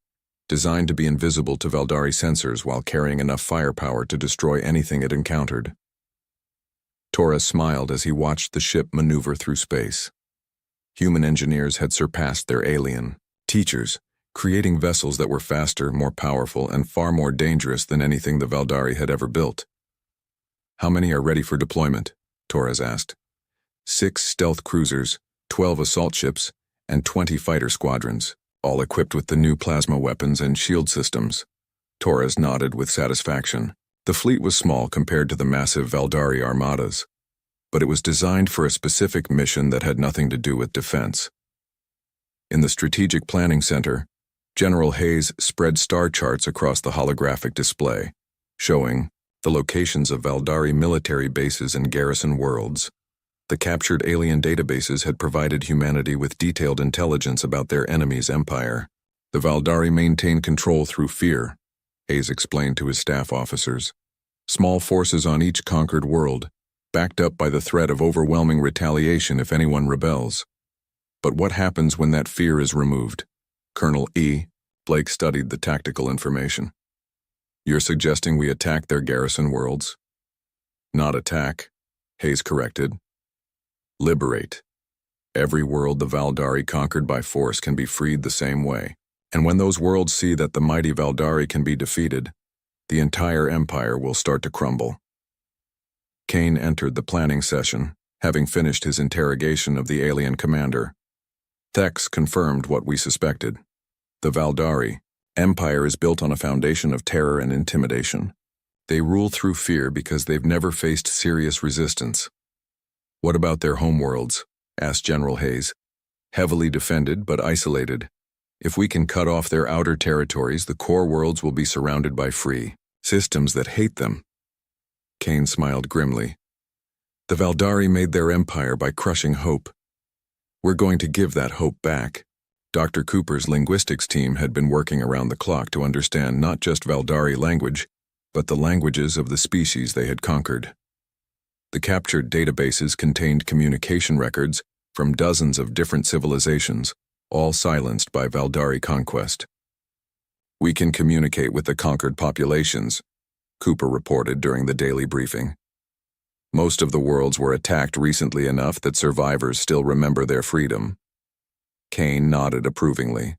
designed to be invisible to Valdari sensors while carrying enough firepower to destroy anything it encountered. Torres smiled as he watched the ship maneuver through space. Human engineers had surpassed their alien teachers, creating vessels that were faster, more powerful, and far more dangerous than anything the Valdari had ever built. How many are ready for deployment? Torres asked. 6 stealth cruisers, 12 assault ships, and 20 fighter squadrons, all equipped with the new plasma weapons and shield systems. Torres nodded with satisfaction. The fleet was small compared to the massive Valdari armadas, but it was designed for a specific mission that had nothing to do with defense. In the Strategic Planning Center, General Hayes spread star charts across the holographic display, showing the locations of Valdari military bases and garrison worlds. The captured alien databases had provided humanity with detailed intelligence about their enemy's empire. The Valdari maintained control through fear, Hayes explained to his staff officers. Small forces on each conquered world, backed up by the threat of overwhelming retaliation if anyone rebels. But what happens when that fear is removed? Colonel E. Blake studied the tactical information. You're suggesting we attack their garrison worlds? Not attack, Hayes corrected. Liberate. Every world the Valdari conquered by force can be freed the same way. And when those worlds see that the mighty Valdari can be defeated, the entire empire will start to crumble. Kane entered the planning session, having finished his interrogation of the alien commander. Thex confirmed what we suspected. The Valdari, Empire is built on a foundation of terror and intimidation. They rule through fear because they've never faced serious resistance. What about their homeworlds? Asked General Hayes. Heavily defended but isolated. If we can cut off their outer territories, the core worlds will be surrounded by free systems that hate them. Kane smiled grimly. The Valdari made their empire by crushing hope. We're going to give that hope back. Dr. Cooper's linguistics team had been working around the clock to understand not just Valdari language, but the languages of the species they had conquered. The captured databases contained communication records from dozens of different civilizations, all silenced by Valdari conquest. We can communicate with the conquered populations, Cooper reported during the daily briefing. Most of the worlds were attacked recently enough that survivors still remember their freedom. Kane nodded approvingly.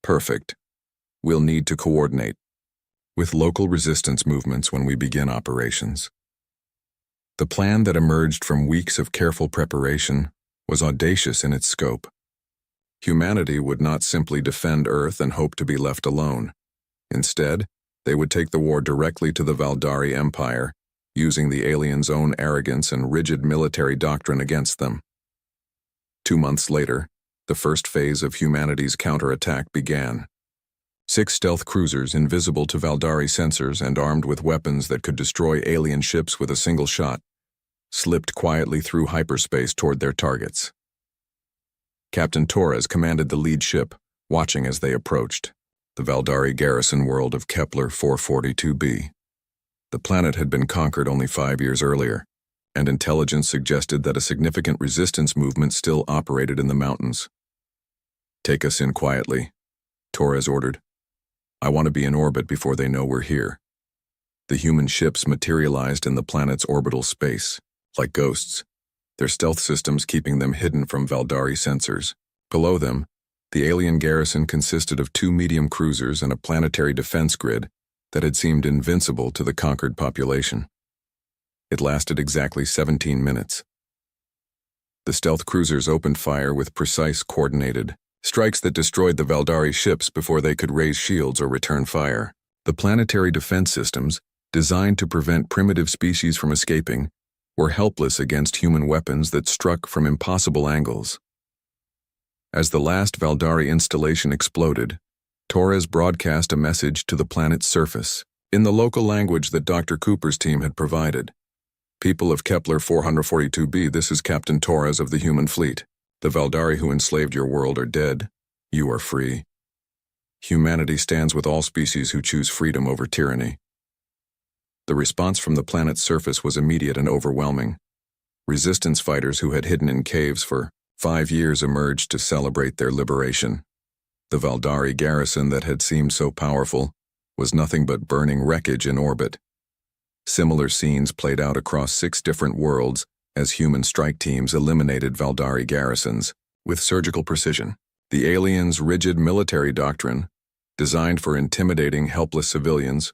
Perfect. We'll need to coordinate with local resistance movements when we begin operations. The plan that emerged from weeks of careful preparation was audacious in its scope. Humanity would not simply defend Earth and hope to be left alone. Instead, they would take the war directly to the Valdari Empire, using the aliens' own arrogance and rigid military doctrine against them. 2 months later, the first phase of humanity's counterattack began. 6 stealth cruisers invisible to Valdari sensors and armed with weapons that could destroy alien ships with a single shot, slipped quietly through hyperspace toward their targets. Captain Torres commanded the lead ship, watching as they approached, the Valdari garrison world of Kepler 442b. The planet had been conquered only 5 years earlier, and intelligence suggested that a significant resistance movement still operated in the mountains. Take us in quietly, Torres ordered. I want to be in orbit before they know we're here. The human ships materialized in the planet's orbital space, like ghosts, their stealth systems keeping them hidden from Valdari sensors. Below them, the alien garrison consisted of 2 medium cruisers and a planetary defense grid that had seemed invincible to the conquered population. It lasted exactly 17 minutes. The stealth cruisers opened fire with precise, coordinated strikes that destroyed the Valdari ships before they could raise shields or return fire. The planetary defense systems, designed to prevent primitive species from escaping, were helpless against human weapons that struck from impossible angles. As the last Valdari installation exploded, Torres broadcast a message to the planet's surface, in the local language that Dr. Cooper's team had provided. People of Kepler 442b, this is Captain Torres of the human fleet. The Valdari who enslaved your world are dead. You are free. Humanity stands with all species who choose freedom over tyranny. The response from the planet's surface was immediate and overwhelming. Resistance fighters who had hidden in caves for 5 years emerged to celebrate their liberation. The Valdari garrison that had seemed so powerful was nothing but burning wreckage in orbit. Similar scenes played out across 6 different worlds as human strike teams eliminated Valdari garrisons with surgical precision. The aliens' rigid military doctrine, designed for intimidating helpless civilians,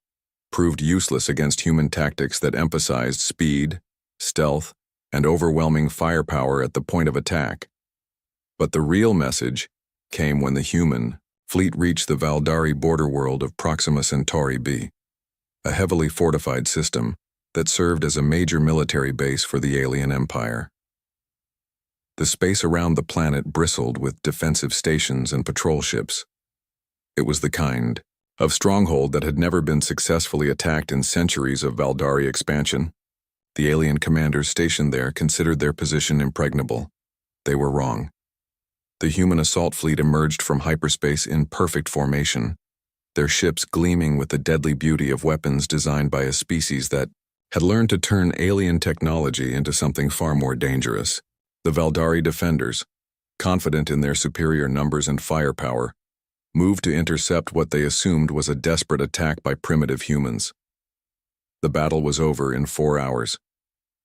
proved useless against human tactics that emphasized speed, stealth, and overwhelming firepower at the point of attack. But the real message came when the human fleet reached the Valdari border world of Proxima Centauri b, a heavily fortified system that served as a major military base for the alien empire. The space around the planet bristled with defensive stations and patrol ships. It was the kind of stronghold that had never been successfully attacked in centuries of Valdari expansion. The alien commanders stationed there considered their position impregnable. They were wrong. The human assault fleet emerged from hyperspace in perfect formation, their ships gleaming with the deadly beauty of weapons designed by a species that had learned to turn alien technology into something far more dangerous. The Valdari defenders, confident in their superior numbers and firepower, moved to intercept what they assumed was a desperate attack by primitive humans. The battle was over in 4 hours.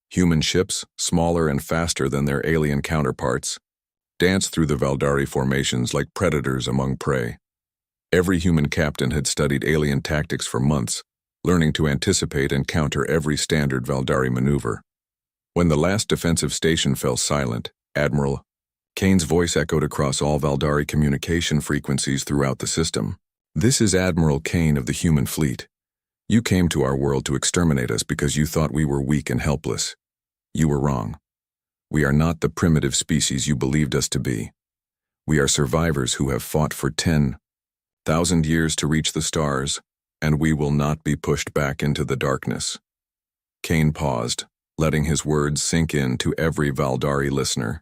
Human ships, smaller and faster than their alien counterparts, danced through the Valdari formations like predators among prey. Every human captain had studied alien tactics for months, learning to anticipate and counter every standard Valdari maneuver. When the last defensive station fell silent, Admiral Kane's voice echoed across all Valdari communication frequencies throughout the system. This is Admiral Kane of the human fleet. You came to our world to exterminate us because you thought we were weak and helpless. You were wrong. We are not the primitive species you believed us to be. We are survivors who have fought for 10,000 years to reach the stars, and we will not be pushed back into the darkness. Kane paused, letting his words sink in to every Valdari listener.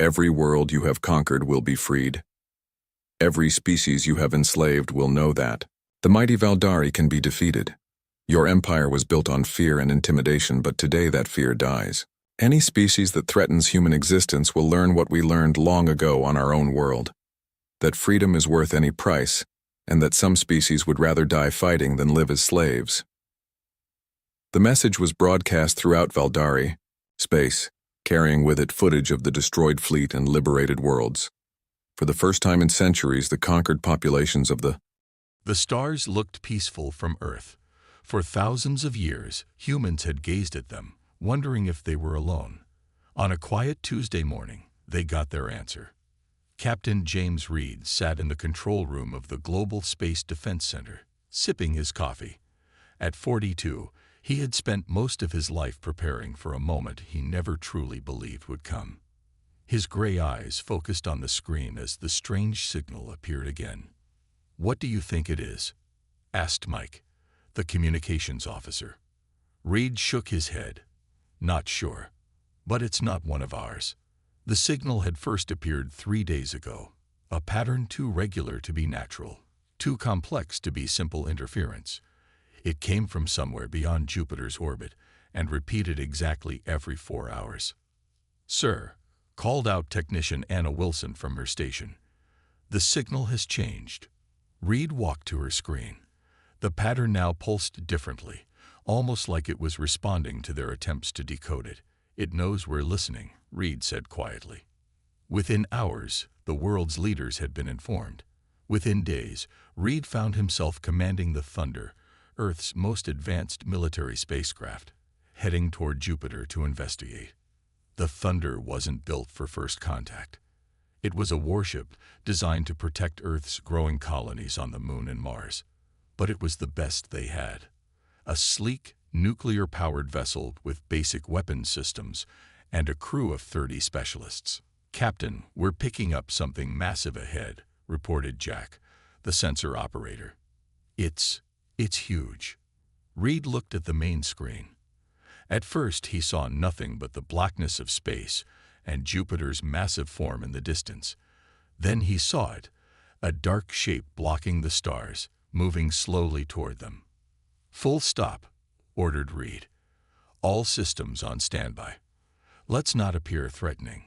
Every world you have conquered will be freed. Every species you have enslaved will know that. The mighty Valdari can be defeated. Your empire was built on fear and intimidation, but today that fear dies. Any species that threatens human existence will learn what we learned long ago on our own world. That freedom is worth any price, and that some species would rather die fighting than live as slaves. The message was broadcast throughout Valdari, space, carrying with it footage of the destroyed fleet and liberated worlds. For the first time in centuries, the conquered populations of the stars looked peaceful from Earth. For thousands of years, humans had gazed at them, wondering if they were alone. On a quiet Tuesday morning, they got their answer. Captain James Reed sat in the control room of the Global Space Defense Center, sipping his coffee. At 42, he had spent most of his life preparing for a moment he never truly believed would come. His gray eyes focused on the screen as the strange signal appeared again. "What do you think it is?" asked Mike, the communications officer. Reed shook his head. "Not sure. But it's not one of ours. The signal had first appeared 3 days ago, a pattern too regular to be natural, too complex to be simple interference. It came from somewhere beyond Jupiter's orbit and repeated exactly every 4 hours. "Sir," called out technician Anna Wilson from her station, "the signal has changed." Reed walked to her screen. The pattern now pulsed differently, almost like it was responding to their attempts to decode it. "It knows we're listening," Reed said quietly. Within hours, the world's leaders had been informed. Within days, Reed found himself commanding the Thunder, Earth's most advanced military spacecraft, heading toward Jupiter to investigate. The Thunder wasn't built for first contact. It was a warship designed to protect Earth's growing colonies on the Moon and Mars. But it was the best they had. A sleek, nuclear-powered vessel with basic weapons systems and a crew of 30 specialists. "Captain, we're picking up something massive ahead," reported Jack, the sensor operator. It's huge." Reed looked at the main screen. At first, he saw nothing but the blackness of space and Jupiter's massive form in the distance. Then he saw it, a dark shape blocking the stars, moving slowly toward them. "Full stop," ordered Reed. "All systems on standby. Let's not appear threatening."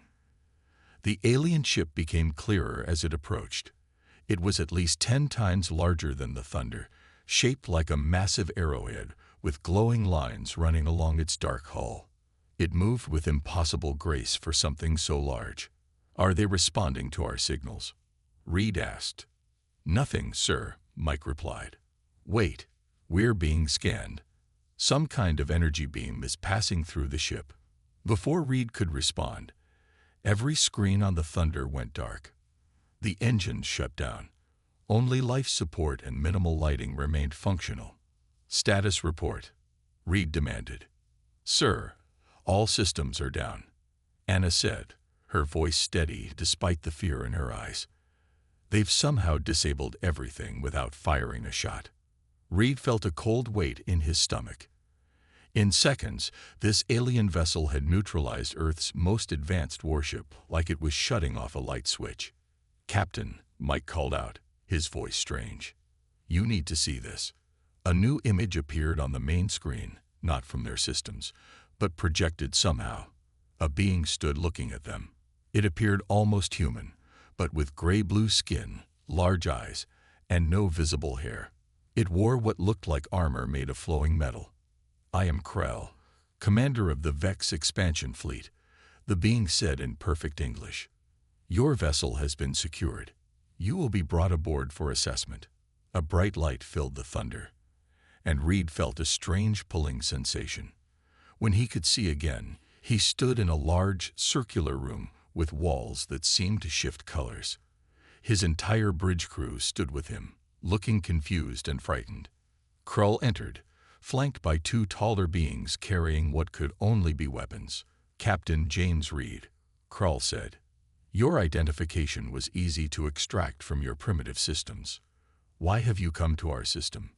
The alien ship became clearer as it approached. It was at least 10 times larger than the Thunder, shaped like a massive arrowhead, with glowing lines running along its dark hull. It moved with impossible grace for something so large. "Are they responding to our signals?" Reed asked. "Nothing, sir," Mike replied. "Wait, we're being scanned. Some kind of energy beam is passing through the ship." Before Reed could respond, every screen on the Thunder went dark. The engines shut down. Only life support and minimal lighting remained functional. "Status report," Reed demanded. "Sir, all systems are down," Anna said, her voice steady despite the fear in her eyes. "They've somehow disabled everything without firing a shot." Reed felt a cold weight in his stomach. In seconds, this alien vessel had neutralized Earth's most advanced warship like it was shutting off a light switch. "Captain," Mike called out, his voice strange. "You need to see this." A new image appeared on the main screen, not from their systems, but projected somehow. A being stood looking at them. It appeared almost human, but with gray-blue skin, large eyes, and no visible hair. It wore what looked like armor made of flowing metal. "I am Krell, commander of the Vex expansion fleet," the being said in perfect English. "Your vessel has been secured. You will be brought aboard for assessment." A bright light filled the Thunder, and Reed felt a strange pulling sensation. When he could see again, he stood in a large, circular room with walls that seemed to shift colors. His entire bridge crew stood with him, looking confused and frightened. Krull entered, flanked by two taller beings carrying what could only be weapons. "Captain James Reed," Krull said. "Your identification was easy to extract from your primitive systems. Why have you come to our system?"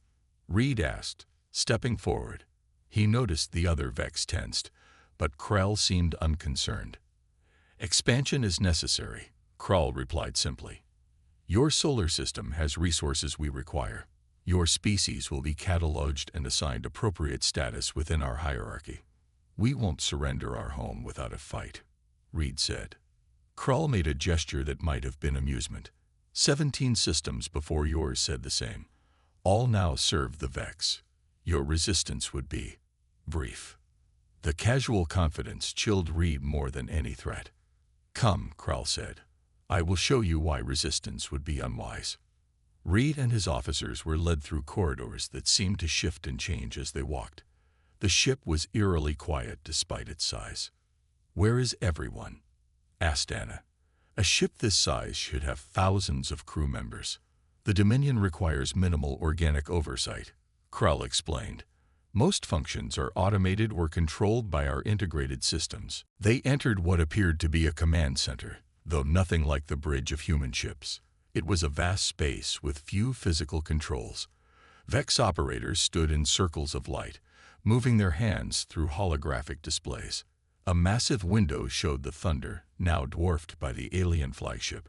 Reed asked, stepping forward. He noticed the other Vex tensed, but Krull seemed unconcerned. "Expansion is necessary," Krull replied simply. "Your solar system has resources we require. Your species will be cataloged and assigned appropriate status within our hierarchy. We won't surrender our home without a fight," Reed said. Krull made a gesture that might have been amusement. 17 systems before yours said the same. All now serve the Vex. Your resistance would be brief. The casual confidence chilled Reed more than any threat. "Come," Krull said. "I will show you why resistance would be unwise." Reed and his officers were led through corridors that seemed to shift and change as they walked. The ship was eerily quiet despite its size. "Where is everyone?" asked Anna. "A ship this size should have thousands of crew members. The Dominion requires minimal organic oversight," Krull explained. "Most functions are automated or controlled by our integrated systems." They entered what appeared to be a command center, though nothing like the bridge of human ships. It was a vast space with few physical controls. Vex operators stood in circles of light, moving their hands through holographic displays. A massive window showed the Thunder, now dwarfed by the alien flagship.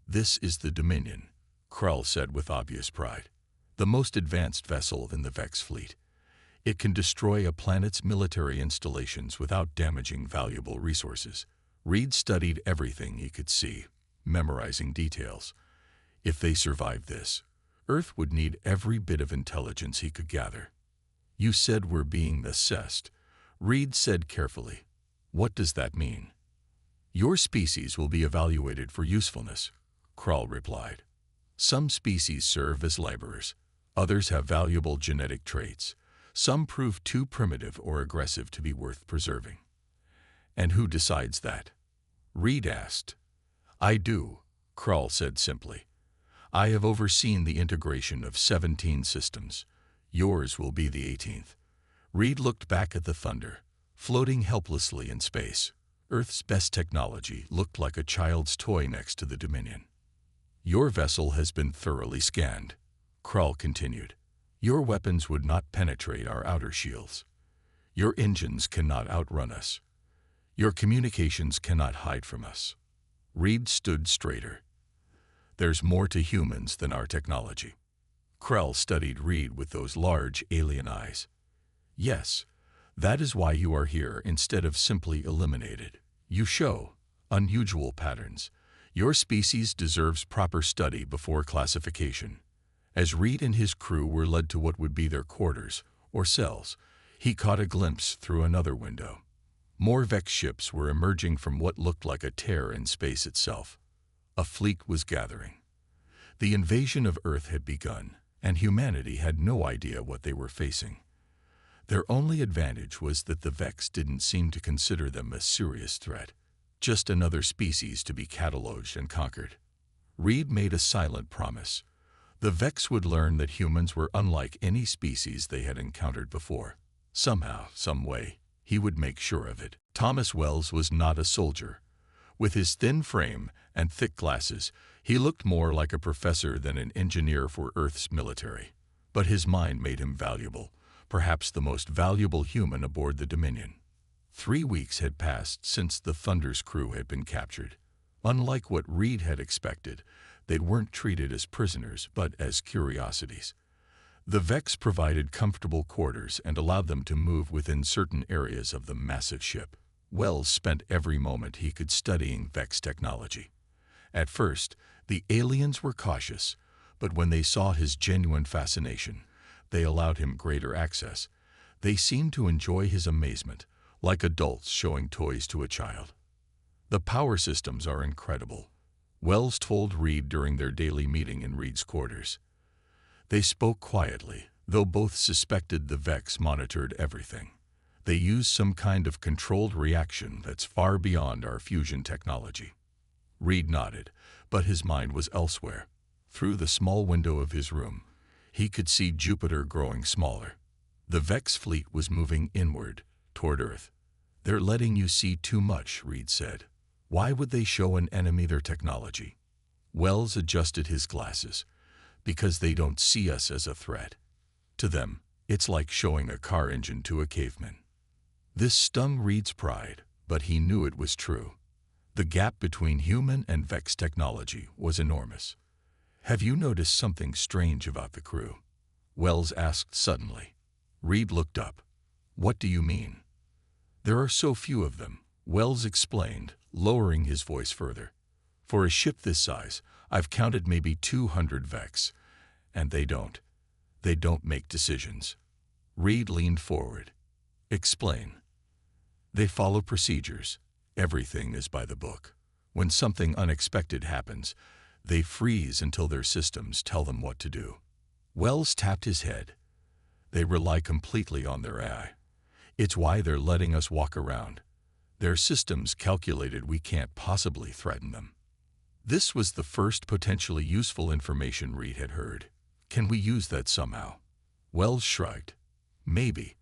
"This is the Dominion," Krull said with obvious pride. "The most advanced vessel in the Vex fleet. It can destroy a planet's military installations without damaging valuable resources." Reed studied everything he could see, memorizing details. If they survived this, Earth would need every bit of intelligence he could gather. "You said we're being assessed," Reed said carefully. "What does that mean?" "Your species will be evaluated for usefulness," Krull replied. "Some species serve as laborers. Others have valuable genetic traits. Some prove too primitive or aggressive to be worth preserving." "And who decides that?" Reed asked. "I do," Krull said simply. "I have overseen the integration of 17 systems. Yours will be the 18th. Reed looked back at the Thunder, floating helplessly in space. Earth's best technology looked like a child's toy next to the Dominion. "Your vessel has been thoroughly scanned," Krull continued. "Your weapons would not penetrate our outer shields. Your engines cannot outrun us. Your communications cannot hide from us." Reed stood straighter. "There's more to humans than our technology." Krull studied Reed with those large alien eyes. "Yes, that is why you are here instead of simply eliminated. You show unusual patterns. Your species deserves proper study before classification." As Reed and his crew were led to what would be their quarters, or cells, he caught a glimpse through another window. More Vex ships were emerging from what looked like a tear in space itself. A fleet was gathering. The invasion of Earth had begun, and humanity had no idea what they were facing. Their only advantage was that the Vex didn't seem to consider them a serious threat, just another species to be cataloged and conquered. Reed made a silent promise. The Vex would learn that humans were unlike any species they had encountered before. Somehow, some way, he would make sure of it. Thomas Wells was not a soldier. With his thin frame and thick glasses, he looked more like a professor than an engineer for Earth's military. But his mind made him valuable, perhaps the most valuable human aboard the Dominion. 3 weeks had passed since the Thunder's crew had been captured. Unlike what Reed had expected, they weren't treated as prisoners, but as curiosities. The Vex provided comfortable quarters and allowed them to move within certain areas of the massive ship. Wells spent every moment he could studying Vex technology. At first, the aliens were cautious, but when they saw his genuine fascination, they allowed him greater access. They seemed to enjoy his amazement, like adults showing toys to a child. "The power systems are incredible," Wells told Reed during their daily meeting in Reed's quarters. They spoke quietly, though both suspected the Vex monitored everything. "They use some kind of controlled reaction that's far beyond our fusion technology." Reed nodded, but his mind was elsewhere. Through the small window of his room, he could see Jupiter growing smaller. The Vex fleet was moving inward, toward Earth. "They're letting you see too much," Reed said. "Why would they show an enemy their technology?" Wells adjusted his glasses. "Because they don't see us as a threat. To them, it's like showing a car engine to a caveman." This stung Reed's pride, but he knew it was true. The gap between human and Vex technology was enormous. "Have you noticed something strange about the crew?" Wells asked suddenly. Reed looked up. "What do you mean?" "There are so few of them," Wells explained, lowering his voice further. "For a ship this size, I've counted maybe 200 Vex, and they don't make decisions." Reed leaned forward. "Explain." "They follow procedures. Everything is by the book. When something unexpected happens, they freeze until their systems tell them what to do." Wells tapped his head. "They rely completely on their AI. It's why they're letting us walk around. Their systems calculated we can't possibly threaten them." This was the first potentially useful information Reed had heard. "Can we use that somehow?" Wells shrugged. "Maybe.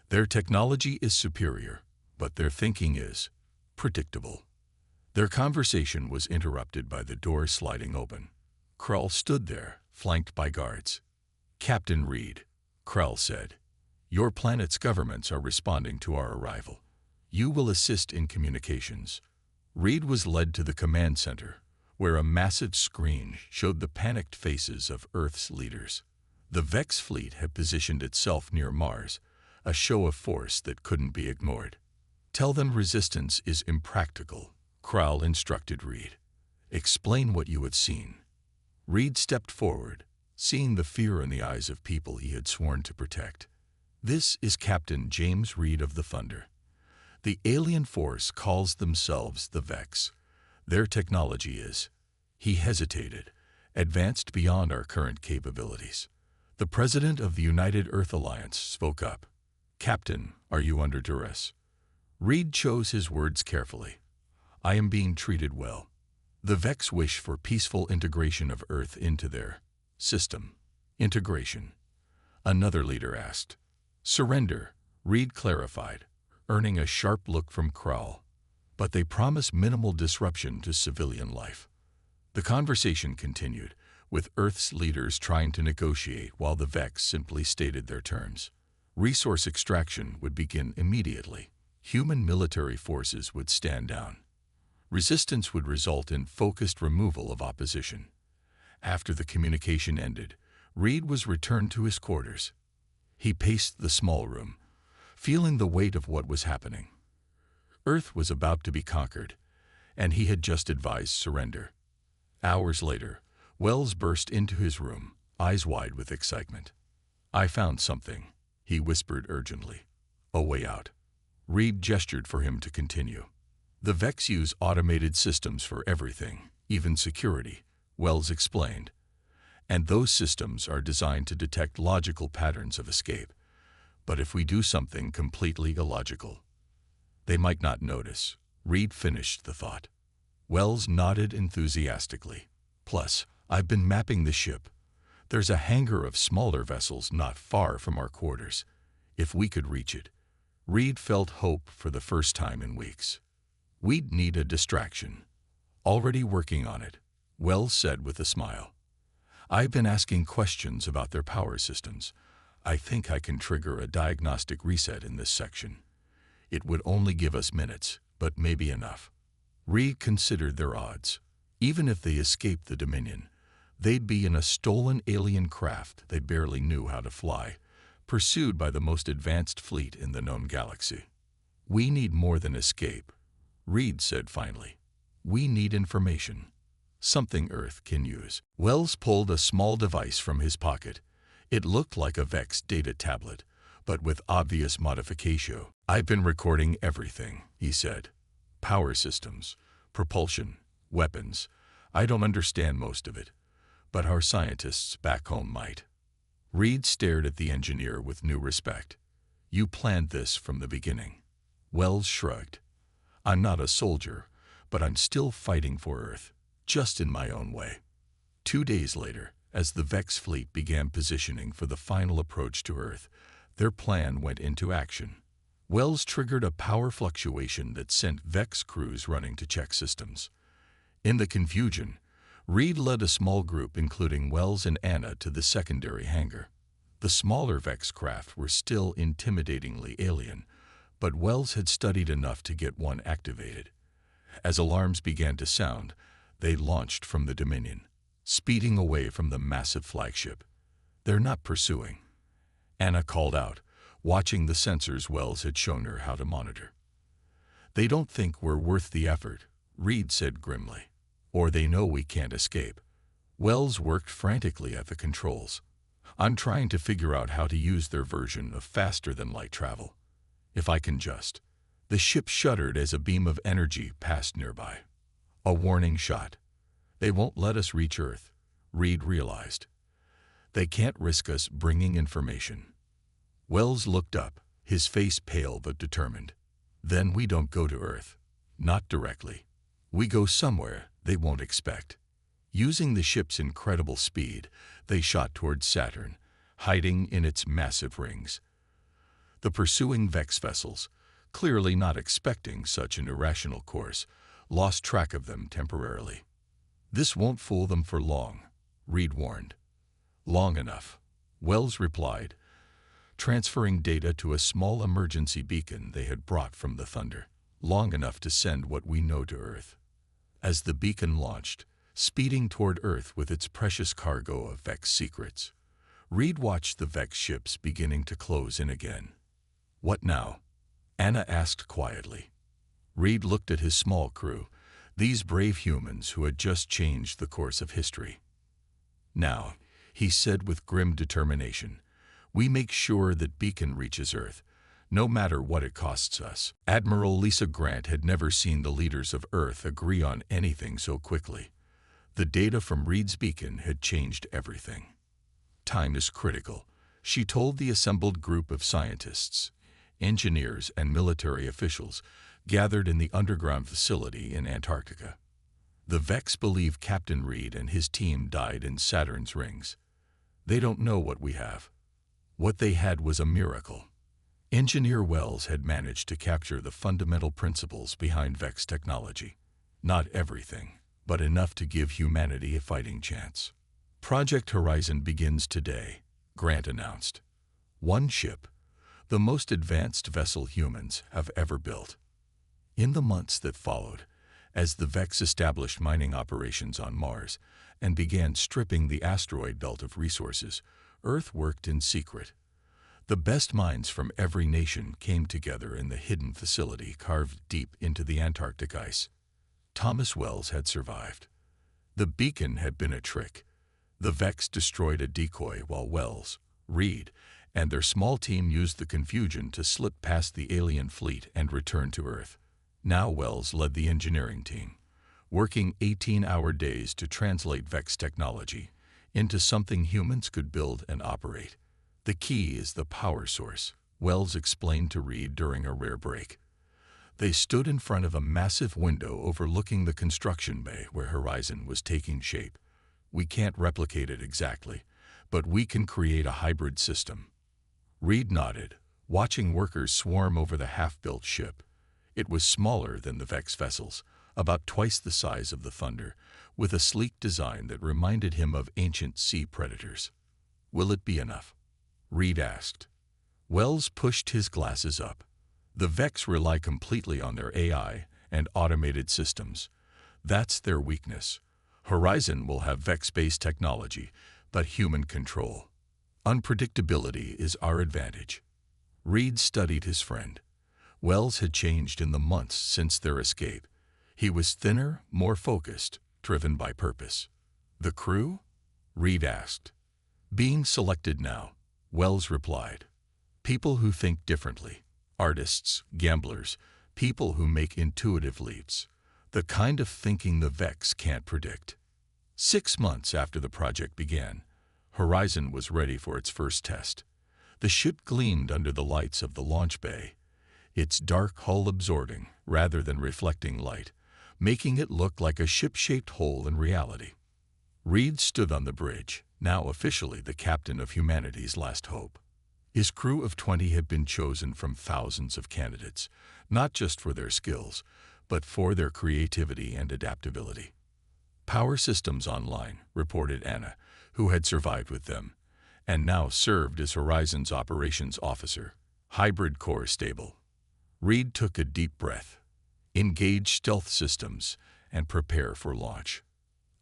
Their technology is superior, but their thinking is predictable." Their conversation was interrupted by the door sliding open. Krell stood there, flanked by guards. "Captain Reed," Krell said, "your planet's governments are responding to our arrival. You will assist in communications." Reed was led to the command center, where a massive screen showed the panicked faces of Earth's leaders. The Vex fleet had positioned itself near Mars, a show of force that couldn't be ignored. "Tell them resistance is impractical," Krell instructed Reed. "Explain what you had seen." Reed stepped forward, seeing the fear in the eyes of people he had sworn to protect. "This is Captain James Reed of the Thunder. The alien force calls themselves the Vex. Their technology is," he hesitated, "advanced beyond our current capabilities." The president of the United Earth Alliance spoke up. "Captain, are you under duress?" Reed chose his words carefully. "I am being treated well. The Vex wish for peaceful integration of Earth into their system." "Integration?" another leader asked. "Surrender," Reed clarified, earning a sharp look from Krell. "But they promise minimal disruption to civilian life." The conversation continued, with Earth's leaders trying to negotiate while the Vex simply stated their terms. Resource extraction would begin immediately. Human military forces would stand down. Resistance would result in focused removal of opposition. After the communication ended, Reed was returned to his quarters. He paced the small room, feeling the weight of what was happening. Earth was about to be conquered, and he had just advised surrender. Hours later, Wells burst into his room, eyes wide with excitement. "I found something," he whispered urgently. "A way out." Reed gestured for him to continue. "The Vex use automated systems for everything, even security," Wells explained. "And those systems are designed to detect logical patterns of escape. But if we do something completely illogical, they might not notice." Reed finished the thought. Wells nodded enthusiastically. "Plus, I've been mapping the ship. There's a hangar of smaller vessels not far from our quarters. If we could reach it." Reed felt hope for the first time in weeks. "We'd need a distraction." "Already working on it," Wells said with a smile. "I've been asking questions about their power systems. I think I can trigger a diagnostic reset in this section. It would only give us minutes, but maybe enough." Reed considered their odds. Even if they escaped the Dominion, they'd be in a stolen alien craft they barely knew how to fly, pursued by the most advanced fleet in the known galaxy. "We need more than escape," Reed said finally. "We need information. Something Earth can use." Wells pulled a small device from his pocket. It looked like a Vex data tablet, but with obvious modification. "I've been recording everything," he said. "Power systems, propulsion, weapons. I don't understand most of it, but our scientists back home might." Reed stared at the engineer with new respect. "You planned this from the beginning." Wells shrugged. "I'm not a soldier, but I'm still fighting for Earth, just in my own way." 2 days later, as the Vex fleet began positioning for the final approach to Earth, their plan went into action. Wells triggered a power fluctuation that sent Vex crews running to check systems. In the confusion, Reed led a small group including Wells and Anna to the secondary hangar. The smaller Vex craft were still intimidatingly alien, but Wells had studied enough to get one activated. As alarms began to sound, they launched from the Dominion, speeding away from the massive flagship. "They're not pursuing," Anna called out, watching the sensors Wells had shown her how to monitor. "They don't think we're worth the effort," Reed said grimly. "Or they know we can't escape." Wells worked frantically at the controls. "I'm trying to figure out how to use their version of faster-than-light travel. If I can just..." The ship shuddered as a beam of energy passed nearby. A warning shot. "They won't let us reach Earth," Reed realized. "They can't risk us bringing information." Wells looked up, his face pale but determined. "Then we don't go to Earth. Not directly. We go somewhere they won't expect." Using the ship's incredible speed, they shot towards Saturn, hiding in its massive rings. The pursuing Vex vessels, clearly not expecting such an irrational course, lost track of them temporarily. "This won't fool them for long," Reed warned. "Long enough," Wells replied, transferring data to a small emergency beacon they had brought from the Thunder. "Long enough to send what we know to Earth." As the beacon launched, speeding toward Earth with its precious cargo of Vex secrets, Reed watched the Vex ships beginning to close in again. "What now?" Anna asked quietly. Reed looked at his small crew, these brave humans who had just changed the course of history. "Now," he said with grim determination, "we make sure that beacon reaches Earth, no matter what it costs us." Admiral Lisa Grant had never seen the leaders of Earth agree on anything so quickly. The data from Reed's beacon had changed everything. "Time is critical," she told the assembled group of scientists, engineers, and military officials gathered in the underground facility in Antarctica. "The Vex believe Captain Reed and his team died in Saturn's rings. They don't know what we have. What they had was a miracle." Engineer Wells had managed to capture the fundamental principles behind Vex technology. Not everything, but enough to give humanity a fighting chance. "Project Horizon begins today," Grant announced. "One ship, the most advanced vessel humans have ever built." In the months that followed, as the Vex established mining operations on Mars and began stripping the asteroid belt of resources, Earth worked in secret. The best minds from every nation came together in the hidden facility carved deep into the Antarctic ice. Thomas Wells had survived. The beacon had been a trick. The Vex destroyed a decoy while Wells, Reed, and their small team used the confusion to slip past the alien fleet and return to Earth. Now Wells led the engineering team, working 18-hour days to translate Vex technology into something humans could build and operate. "The key is the power source," Wells explained to Reed during a rare break. They stood in front of a massive window overlooking the construction bay where Horizon was taking shape. "We can't replicate it exactly, but we can create a hybrid system." Reed nodded, watching workers swarm over the half-built ship. It was smaller than the Vex vessels, about twice the size of the Thunder, with a sleek design that reminded him of ancient sea predators. "Will it be enough?" Reed asked. Wells pushed his glasses up. "The Vex rely completely on their AI and automated systems. That's their weakness. Horizon will have Vex-based technology, but human control. Unpredictability is our advantage." Reed studied his friend. Wells had changed in the months since their escape. He was thinner, more focused, driven by purpose. "The crew?" Reed asked. "Being selected now," Wells replied. "People who think differently. Artists, gamblers, people who make intuitive leaps. The kind of thinking the Vex can't predict." 6 months after the project began, Horizon was ready for its first test. The ship gleamed under the lights of the launch bay, its dark hull absorbing rather than reflecting light, making it look like a ship-shaped hole in reality. Reed stood on the bridge, now officially the captain of humanity's last hope. His crew of 20 had been chosen from thousands of candidates, not just for their skills, but for their creativity and adaptability. Power systems online, reported Anna, who had survived with them, and now served as Horizon's operations officer. Hybrid core stable. Reed took a deep breath. Engage stealth systems and prepare for launch.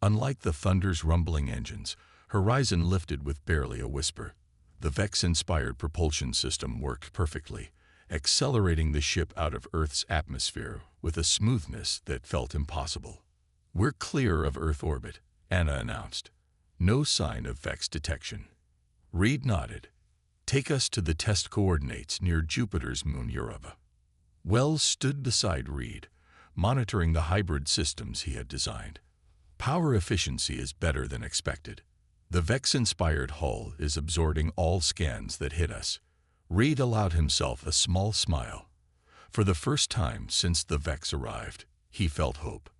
Unlike the Thunder's rumbling engines, Horizon lifted with barely a whisper. The Vex-inspired propulsion system worked perfectly, accelerating the ship out of Earth's atmosphere with a smoothness that felt impossible. "We're clear of Earth orbit," Anna announced. "No sign of Vex detection." Reed nodded. "Take us to the test coordinates near Jupiter's moon Europa." Wells stood beside Reed, monitoring the hybrid systems he had designed. "Power efficiency is better than expected. The Vex-inspired hull is absorbing all scans that hit us." Reed allowed himself a small smile. For the first time since the Vex arrived, he felt hope.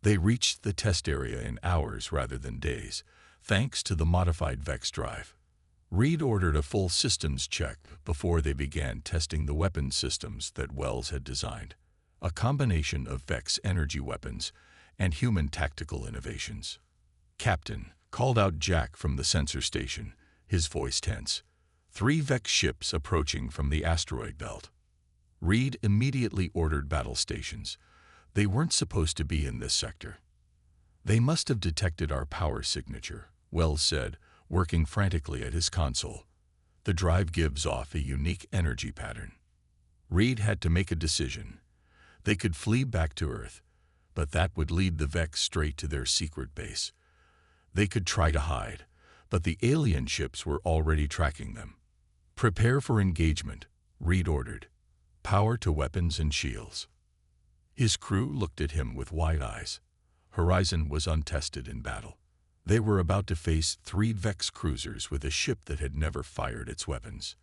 They reached the test area in hours rather than days, thanks to the modified Vex drive. Reed ordered a full systems check before they began testing the weapon systems that Wells had designed, a combination of Vex energy weapons and human tactical innovations. "Captain," called out Jack from the sensor station, his voice tense. 3 Vex ships approaching from the asteroid belt. Reed immediately ordered battle stations. They weren't supposed to be in this sector. "They must have detected our power signature," Wells said, working frantically at his console. "The drive gives off a unique energy pattern." Reed had to make a decision. They could flee back to Earth, but that would lead the Vex straight to their secret base. They could try to hide, but the alien ships were already tracking them. "Prepare for engagement," Reed ordered. "Power to weapons and shields." His crew looked at him with wide eyes. Horizon was untested in battle. They were about to face 3 Vex cruisers with a ship that had never fired its weapons.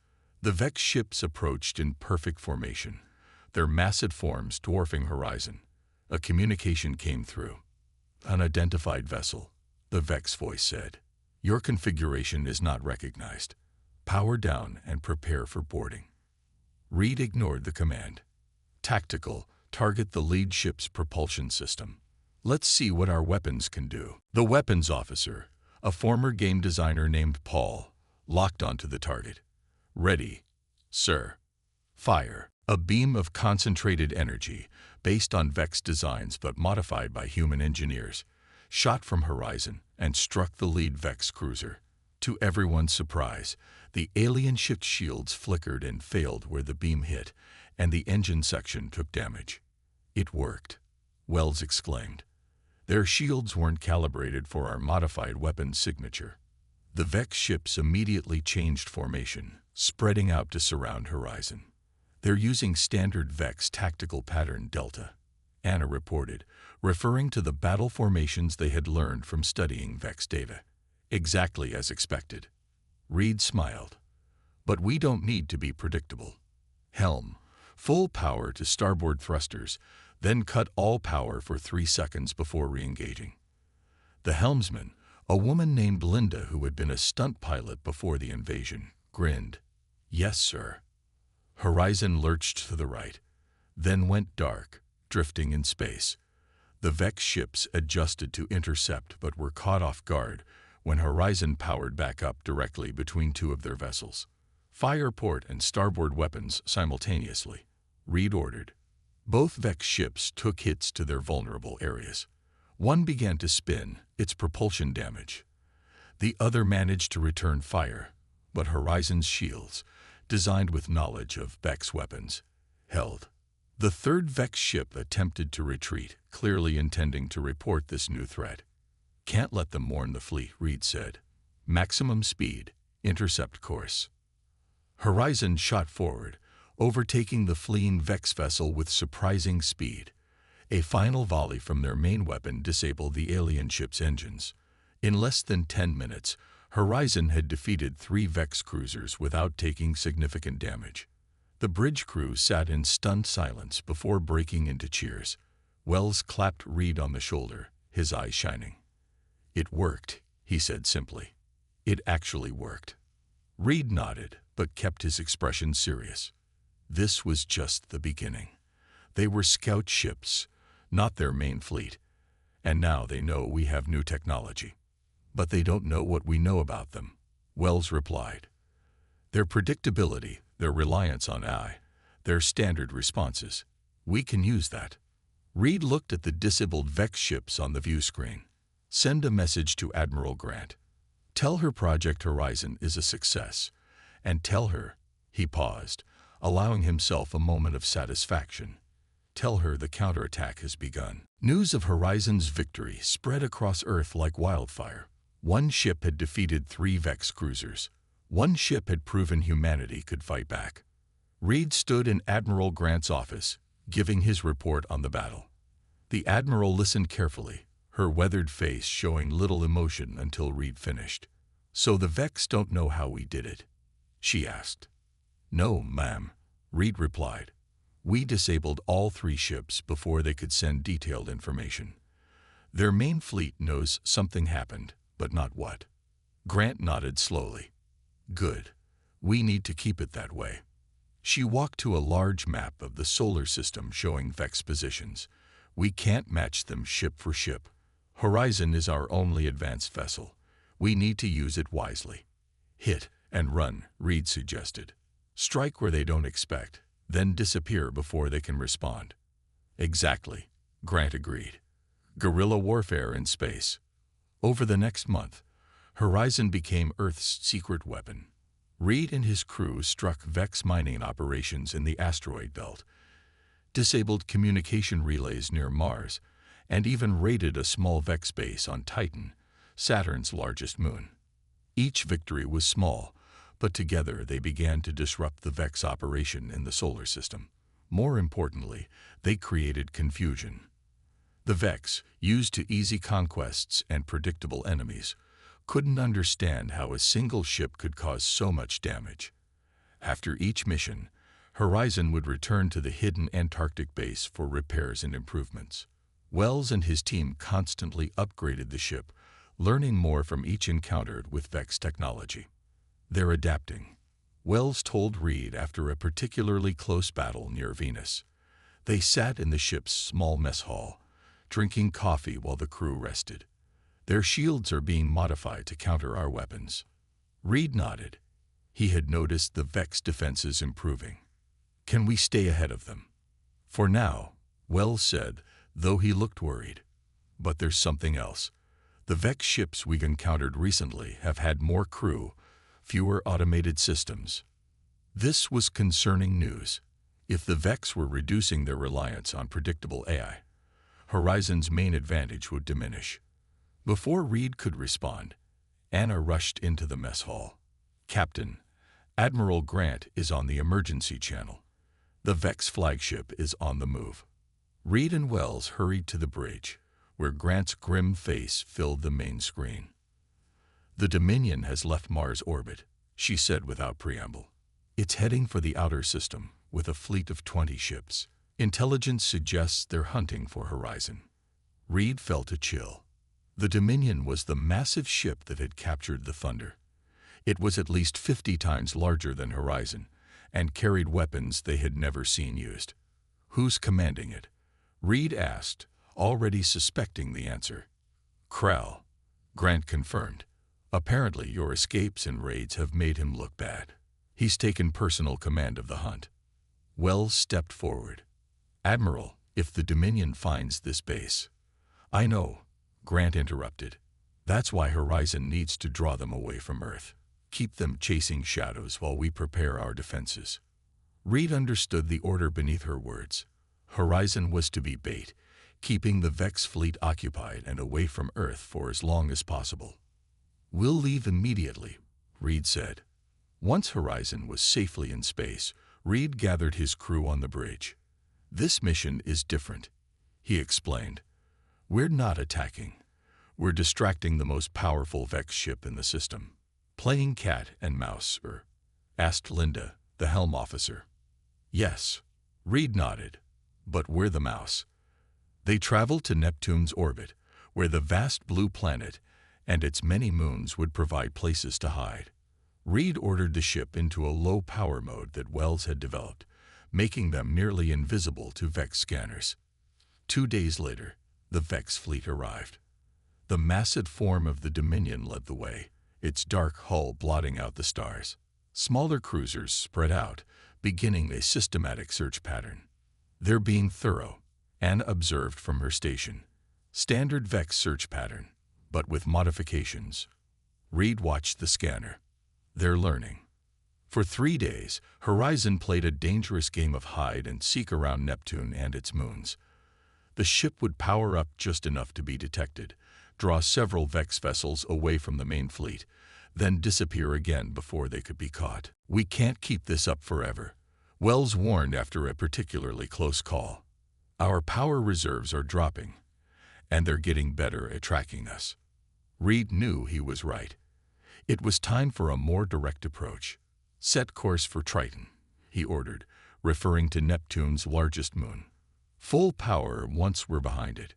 The Vex ships approached in perfect formation, their massive forms dwarfing Horizon. A communication came through. "Unidentified vessel," the Vex voice said. "Your configuration is not recognized. Power down and prepare for boarding." Reed ignored the command. "Tactical, target the lead ship's propulsion system. Let's see what our weapons can do." The weapons officer, a former game designer named Paul, locked onto the target. "Ready, sir." Fire. A beam of concentrated energy, based on Vex designs but modified by human engineers, shot from Horizon and struck the lead Vex cruiser. To everyone's surprise, the alien ship's shields flickered and failed where the beam hit, and the engine section took damage. "It worked," Wells exclaimed. "Their shields weren't calibrated for our modified weapon signature." The Vex ships immediately changed formation, spreading out to surround Horizon. "They're using standard Vex tactical pattern Delta," Anna reported, referring to the battle formations they had learned from studying Vex data. "Exactly as expected." Reed smiled. "But we don't need to be predictable. Helm, full power to starboard thrusters, then cut all power for 3 seconds before re-engaging." The helmsman, a woman named Linda who had been a stunt pilot before the invasion, grinned. "Yes, sir." Horizon lurched to the right, then went dark, drifting in space. The Vex ships adjusted to intercept but were caught off guard when Horizon powered back up directly between 2 of their vessels. "Fire port and starboard weapons simultaneously," Reed ordered. Both Vex ships took hits to their vulnerable areas. One began to spin, its propulsion damage. The other managed to return fire, but Horizon's shields, designed with knowledge of Vex weapons, held. The 3rd Vex ship attempted to retreat, clearly intending to report this new threat. "Can't let them warn the fleet," Reed said. "Maximum speed, intercept course." Horizon shot forward, overtaking the fleeing Vex vessel with surprising speed. A final volley from their main weapon disabled the alien ship's engines. In less than 10 minutes, Horizon had defeated 3 Vex cruisers without taking significant damage. The bridge crew sat in stunned silence before breaking into cheers. Wells clapped Reed on the shoulder, his eyes shining. "It worked," he said simply. It actually worked. Reed nodded, but kept his expression serious. This was just the beginning. They were scout ships, not their main fleet, and now they know we have new technology. But they don't know what we know about them, Wells replied. Their predictability, their reliance on AI, their standard responses. We can use that. Reed looked at the disabled Vex ships on the view screen. Send a message to Admiral Grant. Tell her Project Horizon is a success, and tell her, he paused, allowing himself a moment of satisfaction. Tell her the counterattack has begun. News of Horizon's victory spread across Earth like wildfire. One ship had defeated 3 Vex cruisers. One ship had proven humanity could fight back. Reed stood in Admiral Grant's office, giving his report on the battle. The Admiral listened carefully, her weathered face showing little emotion until Reed finished. So the Vex don't know how we did it? She asked. No, ma'am, Reed replied. We disabled all 3 ships before they could send detailed information. Their main fleet knows something happened, but not what. Grant nodded slowly. Good. We need to keep it that way. She walked to a large map of the solar system showing Vex positions. We can't match them ship for ship. Horizon is our only advanced vessel. We need to use it wisely. Hit and run, Reed suggested. Strike where they don't expect, then disappear before they can respond. Exactly, Grant agreed. Guerrilla warfare in space. Over the next month, Horizon became Earth's secret weapon. Reed and his crew struck Vex mining operations in the asteroid belt, disabled communication relays near Mars, and even raided a small Vex base on Titan, Saturn's largest moon. Each victory was small, but together they began to disrupt the Vex operation in the solar system. More importantly, they created confusion. The Vex, used to easy conquests and predictable enemies, couldn't understand how a single ship could cause so much damage. After each mission, Horizon would return to the hidden Antarctic base for repairs and improvements. Wells and his team constantly upgraded the ship, learning more from each encounter with Vex technology. They're adapting, Wells told Reed after a particularly close battle near Venus. They sat in the ship's small mess hall, drinking coffee while the crew rested. Their shields are being modified to counter our weapons. Reed nodded. He had noticed the Vex defenses improving. Can we stay ahead of them? For now, Wells said, though he looked worried. But there's something else. The Vex ships we've encountered recently have had more crew, fewer automated systems. This was concerning news. If the Vex were reducing their reliance on predictable AI, Horizon's main advantage would diminish. Before Reed could respond, Anna rushed into the mess hall. Captain, Admiral Grant is on the emergency channel. The Vex flagship is on the move. Reed and Wells hurried to the bridge, where Grant's grim face filled the main screen. The Dominion has left Mars orbit, she said without preamble. It's heading for the outer system with a fleet of 20 ships. Intelligence suggests they're hunting for Horizon. Reed felt a chill. The Dominion was the massive ship that had captured the Thunder. It was at least 50 times larger than Horizon and carried weapons they had never seen used. Who's commanding it? Reed asked, already suspecting the answer. Krell, Grant confirmed. Apparently your escapes and raids have made him look bad. He's taken personal command of the hunt. Wells stepped forward. Admiral, if the Dominion finds this base. I know, Grant interrupted. That's why Horizon needs to draw them away from Earth. Keep them chasing shadows while we prepare our defenses. Reed understood the order beneath her words. Horizon was to be bait, keeping the Vex fleet occupied and away from Earth for as long as possible. We'll leave immediately, Reed said. Once Horizon was safely in space, Reed gathered his crew on the bridge. This mission is different, he explained. We're not attacking. We're distracting the most powerful Vex ship in the system. Playing cat and mouse, asked Linda, the helm officer. Yes, Reed nodded. But we're the mouse. They traveled to Neptune's orbit, where the vast blue planet, and its many moons would provide places to hide. Reed ordered the ship into a low-power mode that Wells had developed, making them nearly invisible to Vex scanners. 2 days later, the Vex fleet arrived. The massive form of the Dominion led the way, its dark hull blotting out the stars. Smaller cruisers spread out, beginning a systematic search pattern. They're being thorough, Anna observed from her station. Standard Vex search pattern, but with modifications. Reed watched the scanner. They're learning. For 3 days, Horizon played a dangerous game of hide and seek around Neptune and its moons. The ship would power up just enough to be detected, draw several Vex vessels away from the main fleet, then disappear again before they could be caught. "We can't keep this up forever," Wells warned after a particularly close call. "Our power reserves are dropping, and they're getting better at tracking us." Reed knew he was right. It was time for a more direct approach. "Set course for Triton," he ordered, referring to Neptune's largest moon. Full power once we're behind it.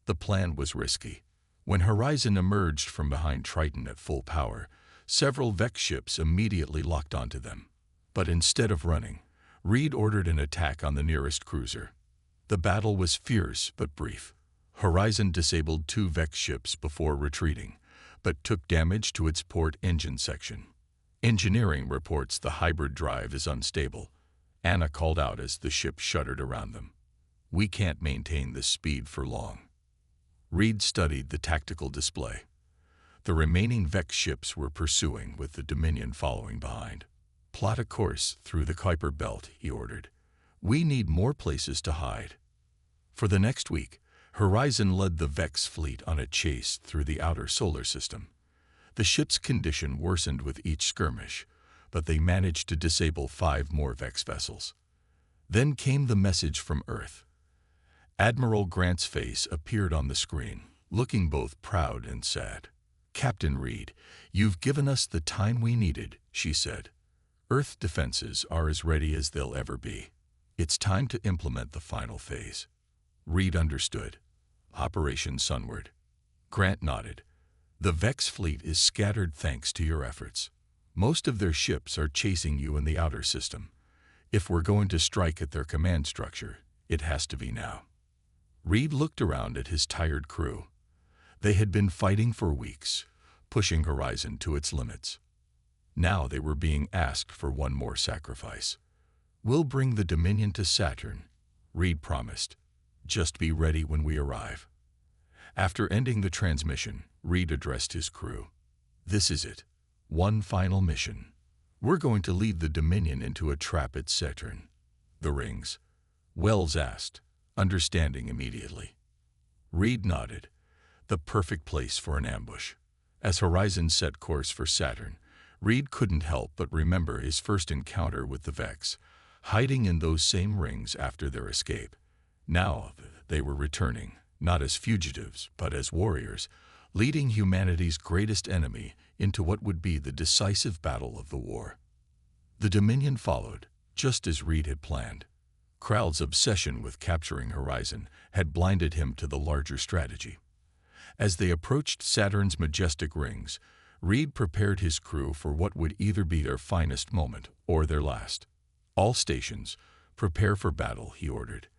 The plan was risky. When Horizon emerged from behind Triton at full power, several Vex ships immediately locked onto them. But instead of running, Reed ordered an attack on the nearest cruiser. The battle was fierce but brief. Horizon disabled 2 Vex ships before retreating, but took damage to its port engine section. Engineering reports the hybrid drive is unstable, Anna called out as the ship shuddered around them. "We can't maintain this speed for long." Reed studied the tactical display. The remaining Vex ships were pursuing, with the Dominion following behind. "Plot a course through the Kuiper Belt," he ordered. "We need more places to hide." For the next week, Horizon led the Vex fleet on a chase through the outer solar system. The ship's condition worsened with each skirmish, but they managed to disable 5 more Vex vessels. Then came the message from Earth. Admiral Grant's face appeared on the screen, looking both proud and sad. "Captain Reed, you've given us the time we needed," she said. "Earth defenses are as ready as they'll ever be. It's time to implement the final phase." Reed understood. Operation Sunward. Grant nodded. "The Vex fleet is scattered thanks to your efforts. Most of their ships are chasing you in the outer system. If we're going to strike at their command structure, it has to be now." Reed looked around at his tired crew. They had been fighting for weeks, pushing Horizon to its limits. Now they were being asked for one more sacrifice. "We'll bring the Dominion to Saturn," Reed promised. "Just be ready when we arrive." After ending the transmission, Reed addressed his crew. "This is it. One final mission. We're going to lead the Dominion into a trap at Saturn." "The rings?" Wells asked, understanding immediately. Reed nodded. The perfect place for an ambush. As Horizon set course for Saturn, Reed couldn't help but remember his first encounter with the Vex, hiding in those same rings after their escape. Now they were returning, not as fugitives, but as warriors, leading humanity's greatest enemy into what would be the decisive battle of the war. The Dominion followed, just as Reed had planned. Crowell's obsession with capturing Horizon had blinded him to the larger strategy. As they approached Saturn's majestic rings, Reed prepared his crew for what would either be their finest moment or their last. "All stations, prepare for battle," he ordered.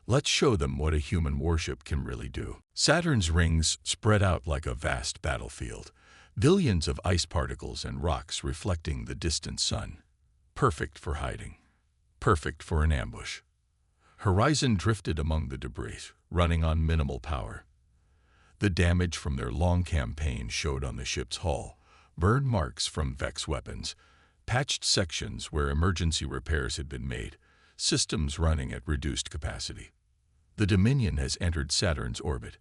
"Let's show them what a human warship can really do." Saturn's rings spread out like a vast battlefield, billions of ice particles and rocks reflecting the distant sun. Perfect for hiding. Perfect for an ambush. Horizon drifted among the debris, running on minimal power. The damage from their long campaign showed on the ship's hull, burn marks from Vex weapons, patched sections where emergency repairs had been made, systems running at reduced capacity. "The Dominion has entered Saturn's orbit,"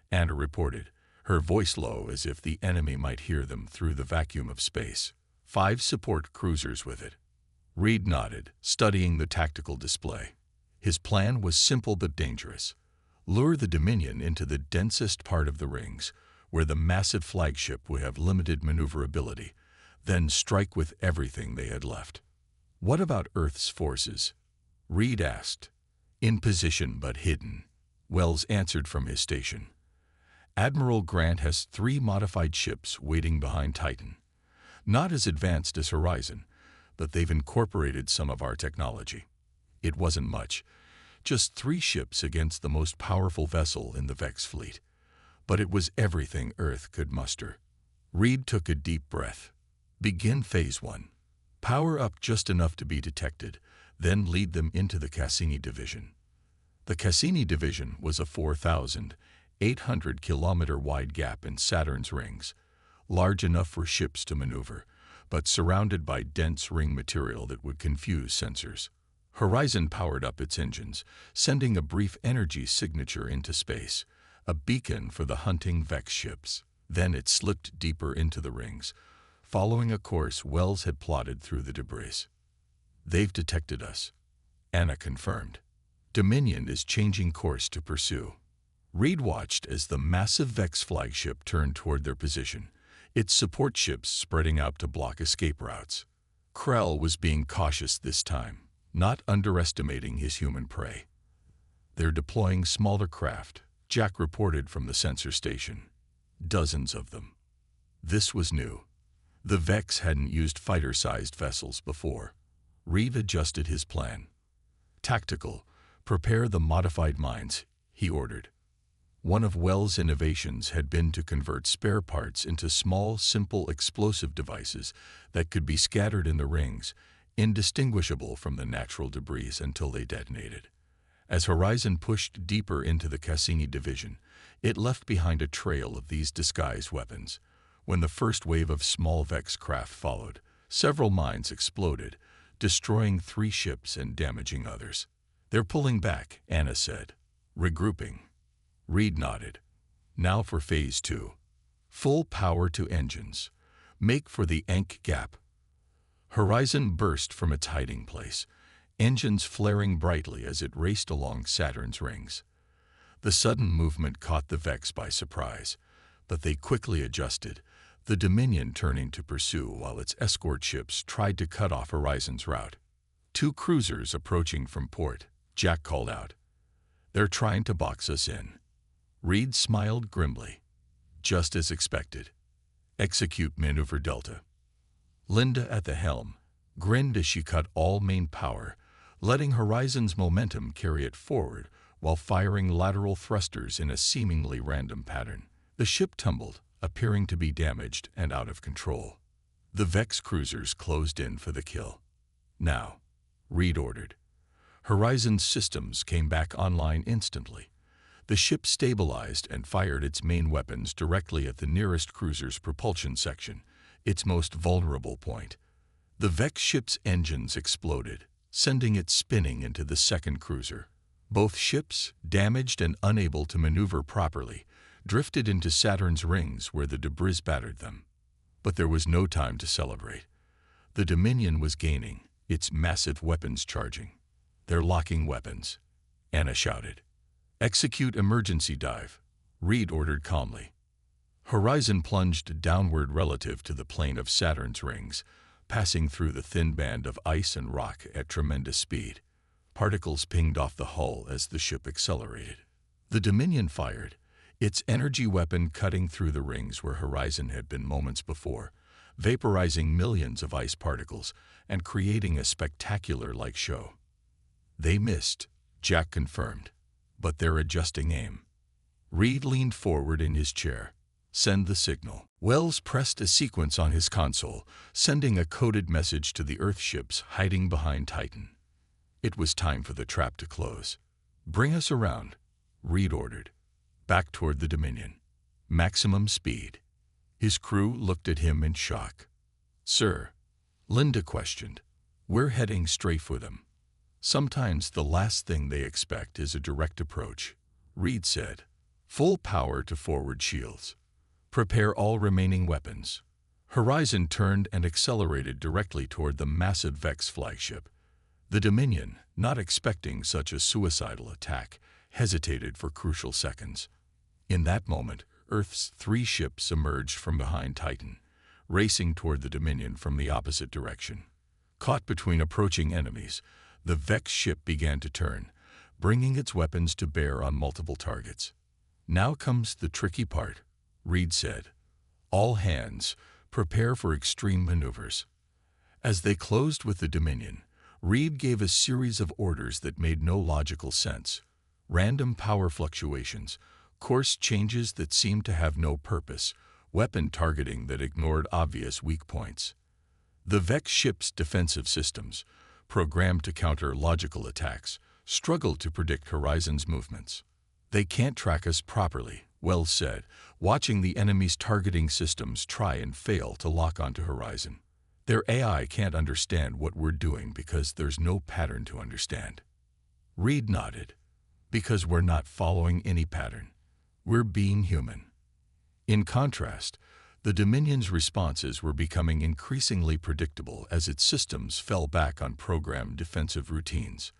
Anna reported, her voice low as if the enemy might hear them through the vacuum of space. 5 support cruisers with it. Reed nodded, studying the tactical display. His plan was simple but dangerous. Lure the Dominion into the densest part of the rings, where the massive flagship would have limited maneuverability, then strike with everything they had left. "What about Earth's forces?" Reed asked. "In position but hidden," Wells answered from his station. Admiral Grant has 3 modified ships waiting behind Titan. Not as advanced as Horizon, but they've incorporated some of our technology. It wasn't much, just 3 ships against the most powerful vessel in the Vex fleet. But it was everything Earth could muster. Reed took a deep breath. Begin Phase 1. Power up just enough to be detected, then lead them into the Cassini Division. The Cassini Division was a 4,800-kilometer wide gap in Saturn's rings, large enough for ships to maneuver, but surrounded by dense ring material that would confuse sensors. Horizon powered up its engines, sending a brief energy signature into space, a beacon for the hunting Vex ships. Then it slipped deeper into the rings, following a course Wells had plotted through the debris. They've detected us, Anna confirmed. Dominion is changing course to pursue. Reed watched as the massive Vex flagship turned toward their position, its support ships spreading out to block escape routes. Krell was being cautious this time, not underestimating his human prey. They're deploying smaller craft, Jack reported from the sensor station. Dozens of them. This was new. The Vex hadn't used fighter-sized vessels before. Reed adjusted his plan. Tactical, prepare the modified mines, he ordered. One of Wells' innovations had been to convert spare parts into small, simple explosive devices that could be scattered in the rings, indistinguishable from the natural debris until they detonated. As Horizon pushed deeper into the Cassini Division, it left behind a trail of these disguised weapons. When the first wave of small Vex craft followed, several mines exploded, destroying 3 ships and damaging others. They're pulling back, Anna said. Regrouping. Reed nodded. Now for Phase 2. Full power to engines. Make for the Ankh Gap. Horizon burst from its hiding place, engines flaring brightly as it raced along Saturn's rings. The sudden movement caught the Vex by surprise, but they quickly adjusted, the Dominion turning to pursue while its escort ships tried to cut off Horizon's route. 2 cruisers approaching from port, Jack called out. They're trying to box us in. Reed smiled grimly. Just as expected. Execute Maneuver Delta. Linda at the helm grinned as she cut all main power, letting Horizon's momentum carry it forward while firing lateral thrusters in a seemingly random pattern. The ship tumbled, appearing to be damaged and out of control. The Vex cruisers closed in for the kill. Now, Reed ordered. Horizon's systems came back online instantly. The ship stabilized and fired its main weapons directly at the nearest cruiser's propulsion section, its most vulnerable point. The Vex ship's engines exploded, sending it spinning into the second cruiser. Both ships, damaged and unable to maneuver properly, drifted into Saturn's rings where the debris battered them. But there was no time to celebrate. The Dominion was gaining, its massive weapons charging. They're locking weapons, Anna shouted. Execute emergency dive, Reed ordered calmly. Horizon plunged downward relative to the plane of Saturn's rings, passing through the thin band of ice and rock at tremendous speed. Particles pinged off the hull as the ship accelerated. The Dominion fired, its energy weapon cutting through the rings where Horizon had been moments before, vaporizing millions of ice particles and creating a spectacular-like show. They missed, Jack confirmed, but they're adjusting aim. Reed leaned forward in his chair. Send the signal. Wells pressed a sequence on his console, sending a coded message to the Earth ships hiding behind Titan. It was time for the trap to close. Bring us around, Reed ordered. Back toward the Dominion. Maximum speed. His crew looked at him in shock. Sir, Linda questioned. We're heading straight for them. Sometimes the last thing they expect is a direct approach, Reed said. Full power to forward shields. Prepare all remaining weapons. Horizon turned and accelerated directly toward the massive Vex flagship. The Dominion, not expecting such a suicidal attack, hesitated for crucial seconds. In that moment, Earth's 3 ships emerged from behind Titan, racing toward the Dominion from the opposite direction. Caught between approaching enemies, the Vex ship began to turn, bringing its weapons to bear on multiple targets. Now comes the tricky part, Reed said. All hands, prepare for extreme maneuvers. As they closed with the Dominion, Reed gave a series of orders that made no logical sense. Random power fluctuations, course changes that seemed to have no purpose, weapon targeting that ignored obvious weak points. The Vex ship's defensive systems, programmed to counter logical attacks, struggled to predict Horizon's movements. They can't track us properly, Wells said, watching the enemy's targeting systems try and fail to lock onto Horizon. Their AI can't understand what we're doing because there's no pattern to understand. Reed nodded. Because we're not following any pattern. We're being human. In contrast, the Dominion's responses were becoming increasingly predictable as its systems fell back on programmed defensive routines.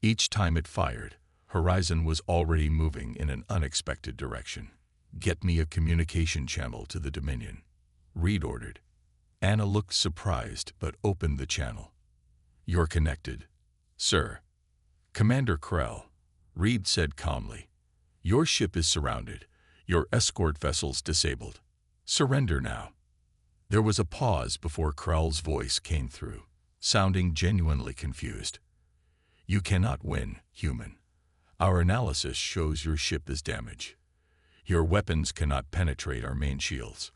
Each time it fired, Horizon was already moving in an unexpected direction. "Get me a communication channel to the Dominion," Reed ordered. Anna looked surprised but opened the channel. "You're connected, sir." "Commander Krell," Reed said calmly, "your ship is surrounded. Your escort vessels disabled. Surrender now." There was a pause before Krell's voice came through, sounding genuinely confused. "You cannot win, human. Our analysis shows your ship is damaged. Your weapons cannot penetrate our main shields."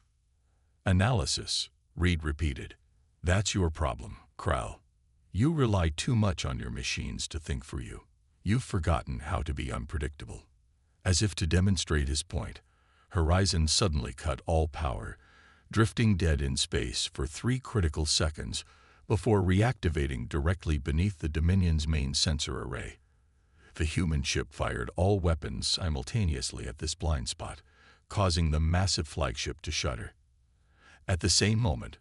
"Analysis," Reed repeated. "That's your problem, Krell. You rely too much on your machines to think for you. You've forgotten how to be unpredictable." As if to demonstrate his point, Horizon suddenly cut all power, drifting dead in space for 3 critical seconds before reactivating directly beneath the Dominion's main sensor array. The human ship fired all weapons simultaneously at this blind spot, causing the massive flagship to shudder. At the same moment,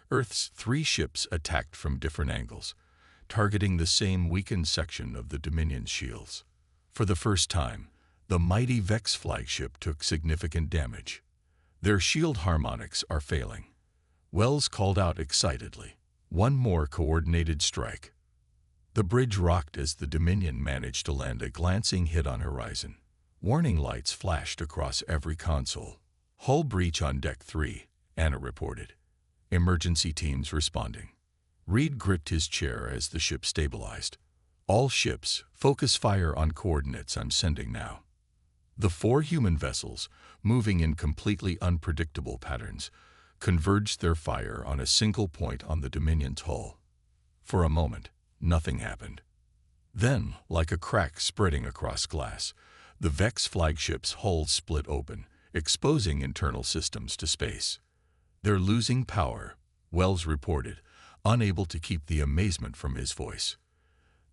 Earth's 3 ships attacked from different angles, targeting the same weakened section of the Dominion's shields. For the first time, the mighty Vex flagship took significant damage. "Their shield harmonics are failing," Wells called out excitedly. "One more coordinated strike." The bridge rocked as the Dominion managed to land a glancing hit on Horizon. Warning lights flashed across every console. "Hull breach on Deck 3, Anna reported. "Emergency teams responding." Reed gripped his chair as the ship stabilized. "All ships, focus fire on coordinates I'm sending now." The 4 human vessels, moving in completely unpredictable patterns, converged their fire on a single point on the Dominion's hull. For a moment, nothing happened. Then, like a crack spreading across glass, the Vex flagship's hull split open, exposing internal systems to space. "They're losing power," Wells reported, unable to keep the amazement from his voice.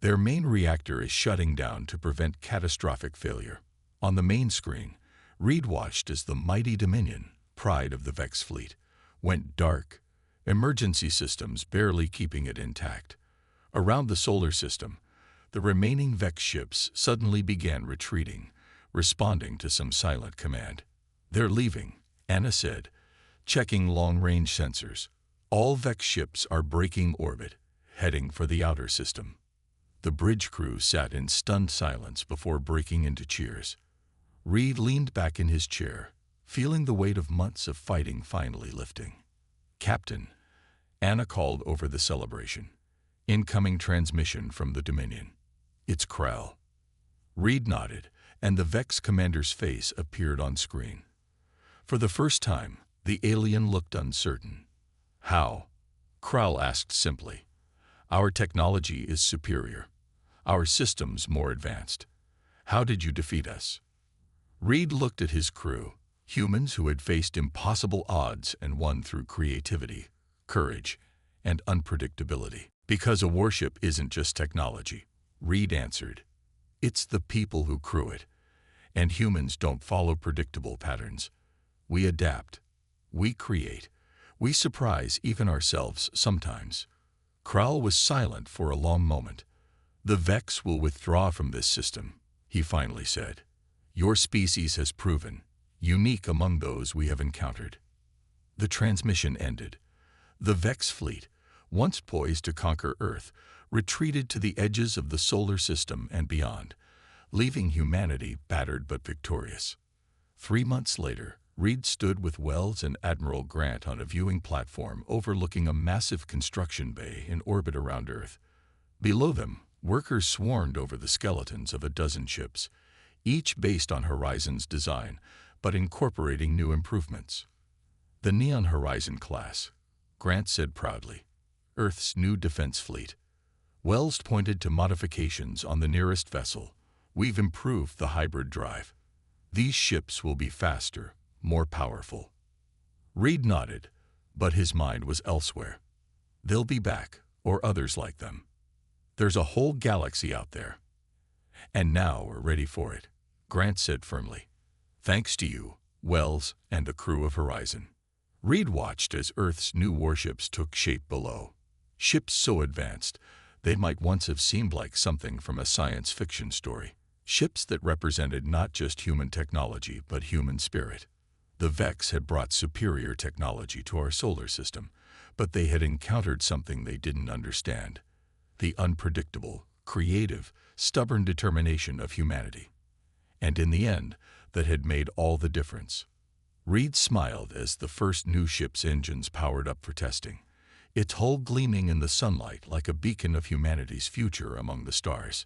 "Their main reactor is shutting down to prevent catastrophic failure." On the main screen, Reed watched as the mighty Dominion, pride of the Vex fleet, went dark, emergency systems barely keeping it intact. Around the solar system, the remaining Vex ships suddenly began retreating, responding to some silent command. "They're leaving," Anna said, checking long-range sensors. "All Vex ships are breaking orbit, heading for the outer system." The bridge crew sat in stunned silence before breaking into cheers. Reed leaned back in his chair, feeling the weight of months of fighting finally lifting. "Captain," Anna called over the celebration. "Incoming transmission from the Dominion." "It's Krell." Reed nodded, and the Vex commander's face appeared on screen. For the first time, the alien looked uncertain. "How?" Krell asked simply. "Our technology is superior. Our systems more advanced. How did you defeat us?" Reed looked at his crew, humans who had faced impossible odds and won through creativity, courage, and unpredictability. "Because a warship isn't just technology," Reed answered. "It's the people who crew it. And humans don't follow predictable patterns. We adapt. We create. We surprise even ourselves sometimes." Krell was silent for a long moment. "The Vex will withdraw from this system," he finally said. "Your species has proven, unique among those we have encountered." The transmission ended. The Vex fleet, once poised to conquer Earth, retreated to the edges of the solar system and beyond, leaving humanity battered but victorious. 3 months later, Reed stood with Wells and Admiral Grant on a viewing platform overlooking a massive construction bay in orbit around Earth. Below them, workers swarmed over the skeletons of a dozen ships, each based on Horizon's design, but incorporating new improvements. The Neon Horizon class, Grant said proudly, Earth's new defense fleet. Wells pointed to modifications on the nearest vessel. We've improved the hybrid drive. These ships will be faster, more powerful. Reed nodded, but his mind was elsewhere. They'll be back, or others like them. There's a whole galaxy out there. And now we're ready for it, Grant said firmly. Thanks to you, Wells, and the crew of Horizon. Reed watched as Earth's new warships took shape below. Ships so advanced, they might once have seemed like something from a science fiction story. Ships that represented not just human technology, but human spirit. The Vex had brought superior technology to our solar system, but they had encountered something they didn't understand: the unpredictable, creative, stubborn determination of humanity. And in the end, that had made all the difference. Reed smiled as the first new ship's engines powered up for testing, its hull gleaming in the sunlight like a beacon of humanity's future among the stars.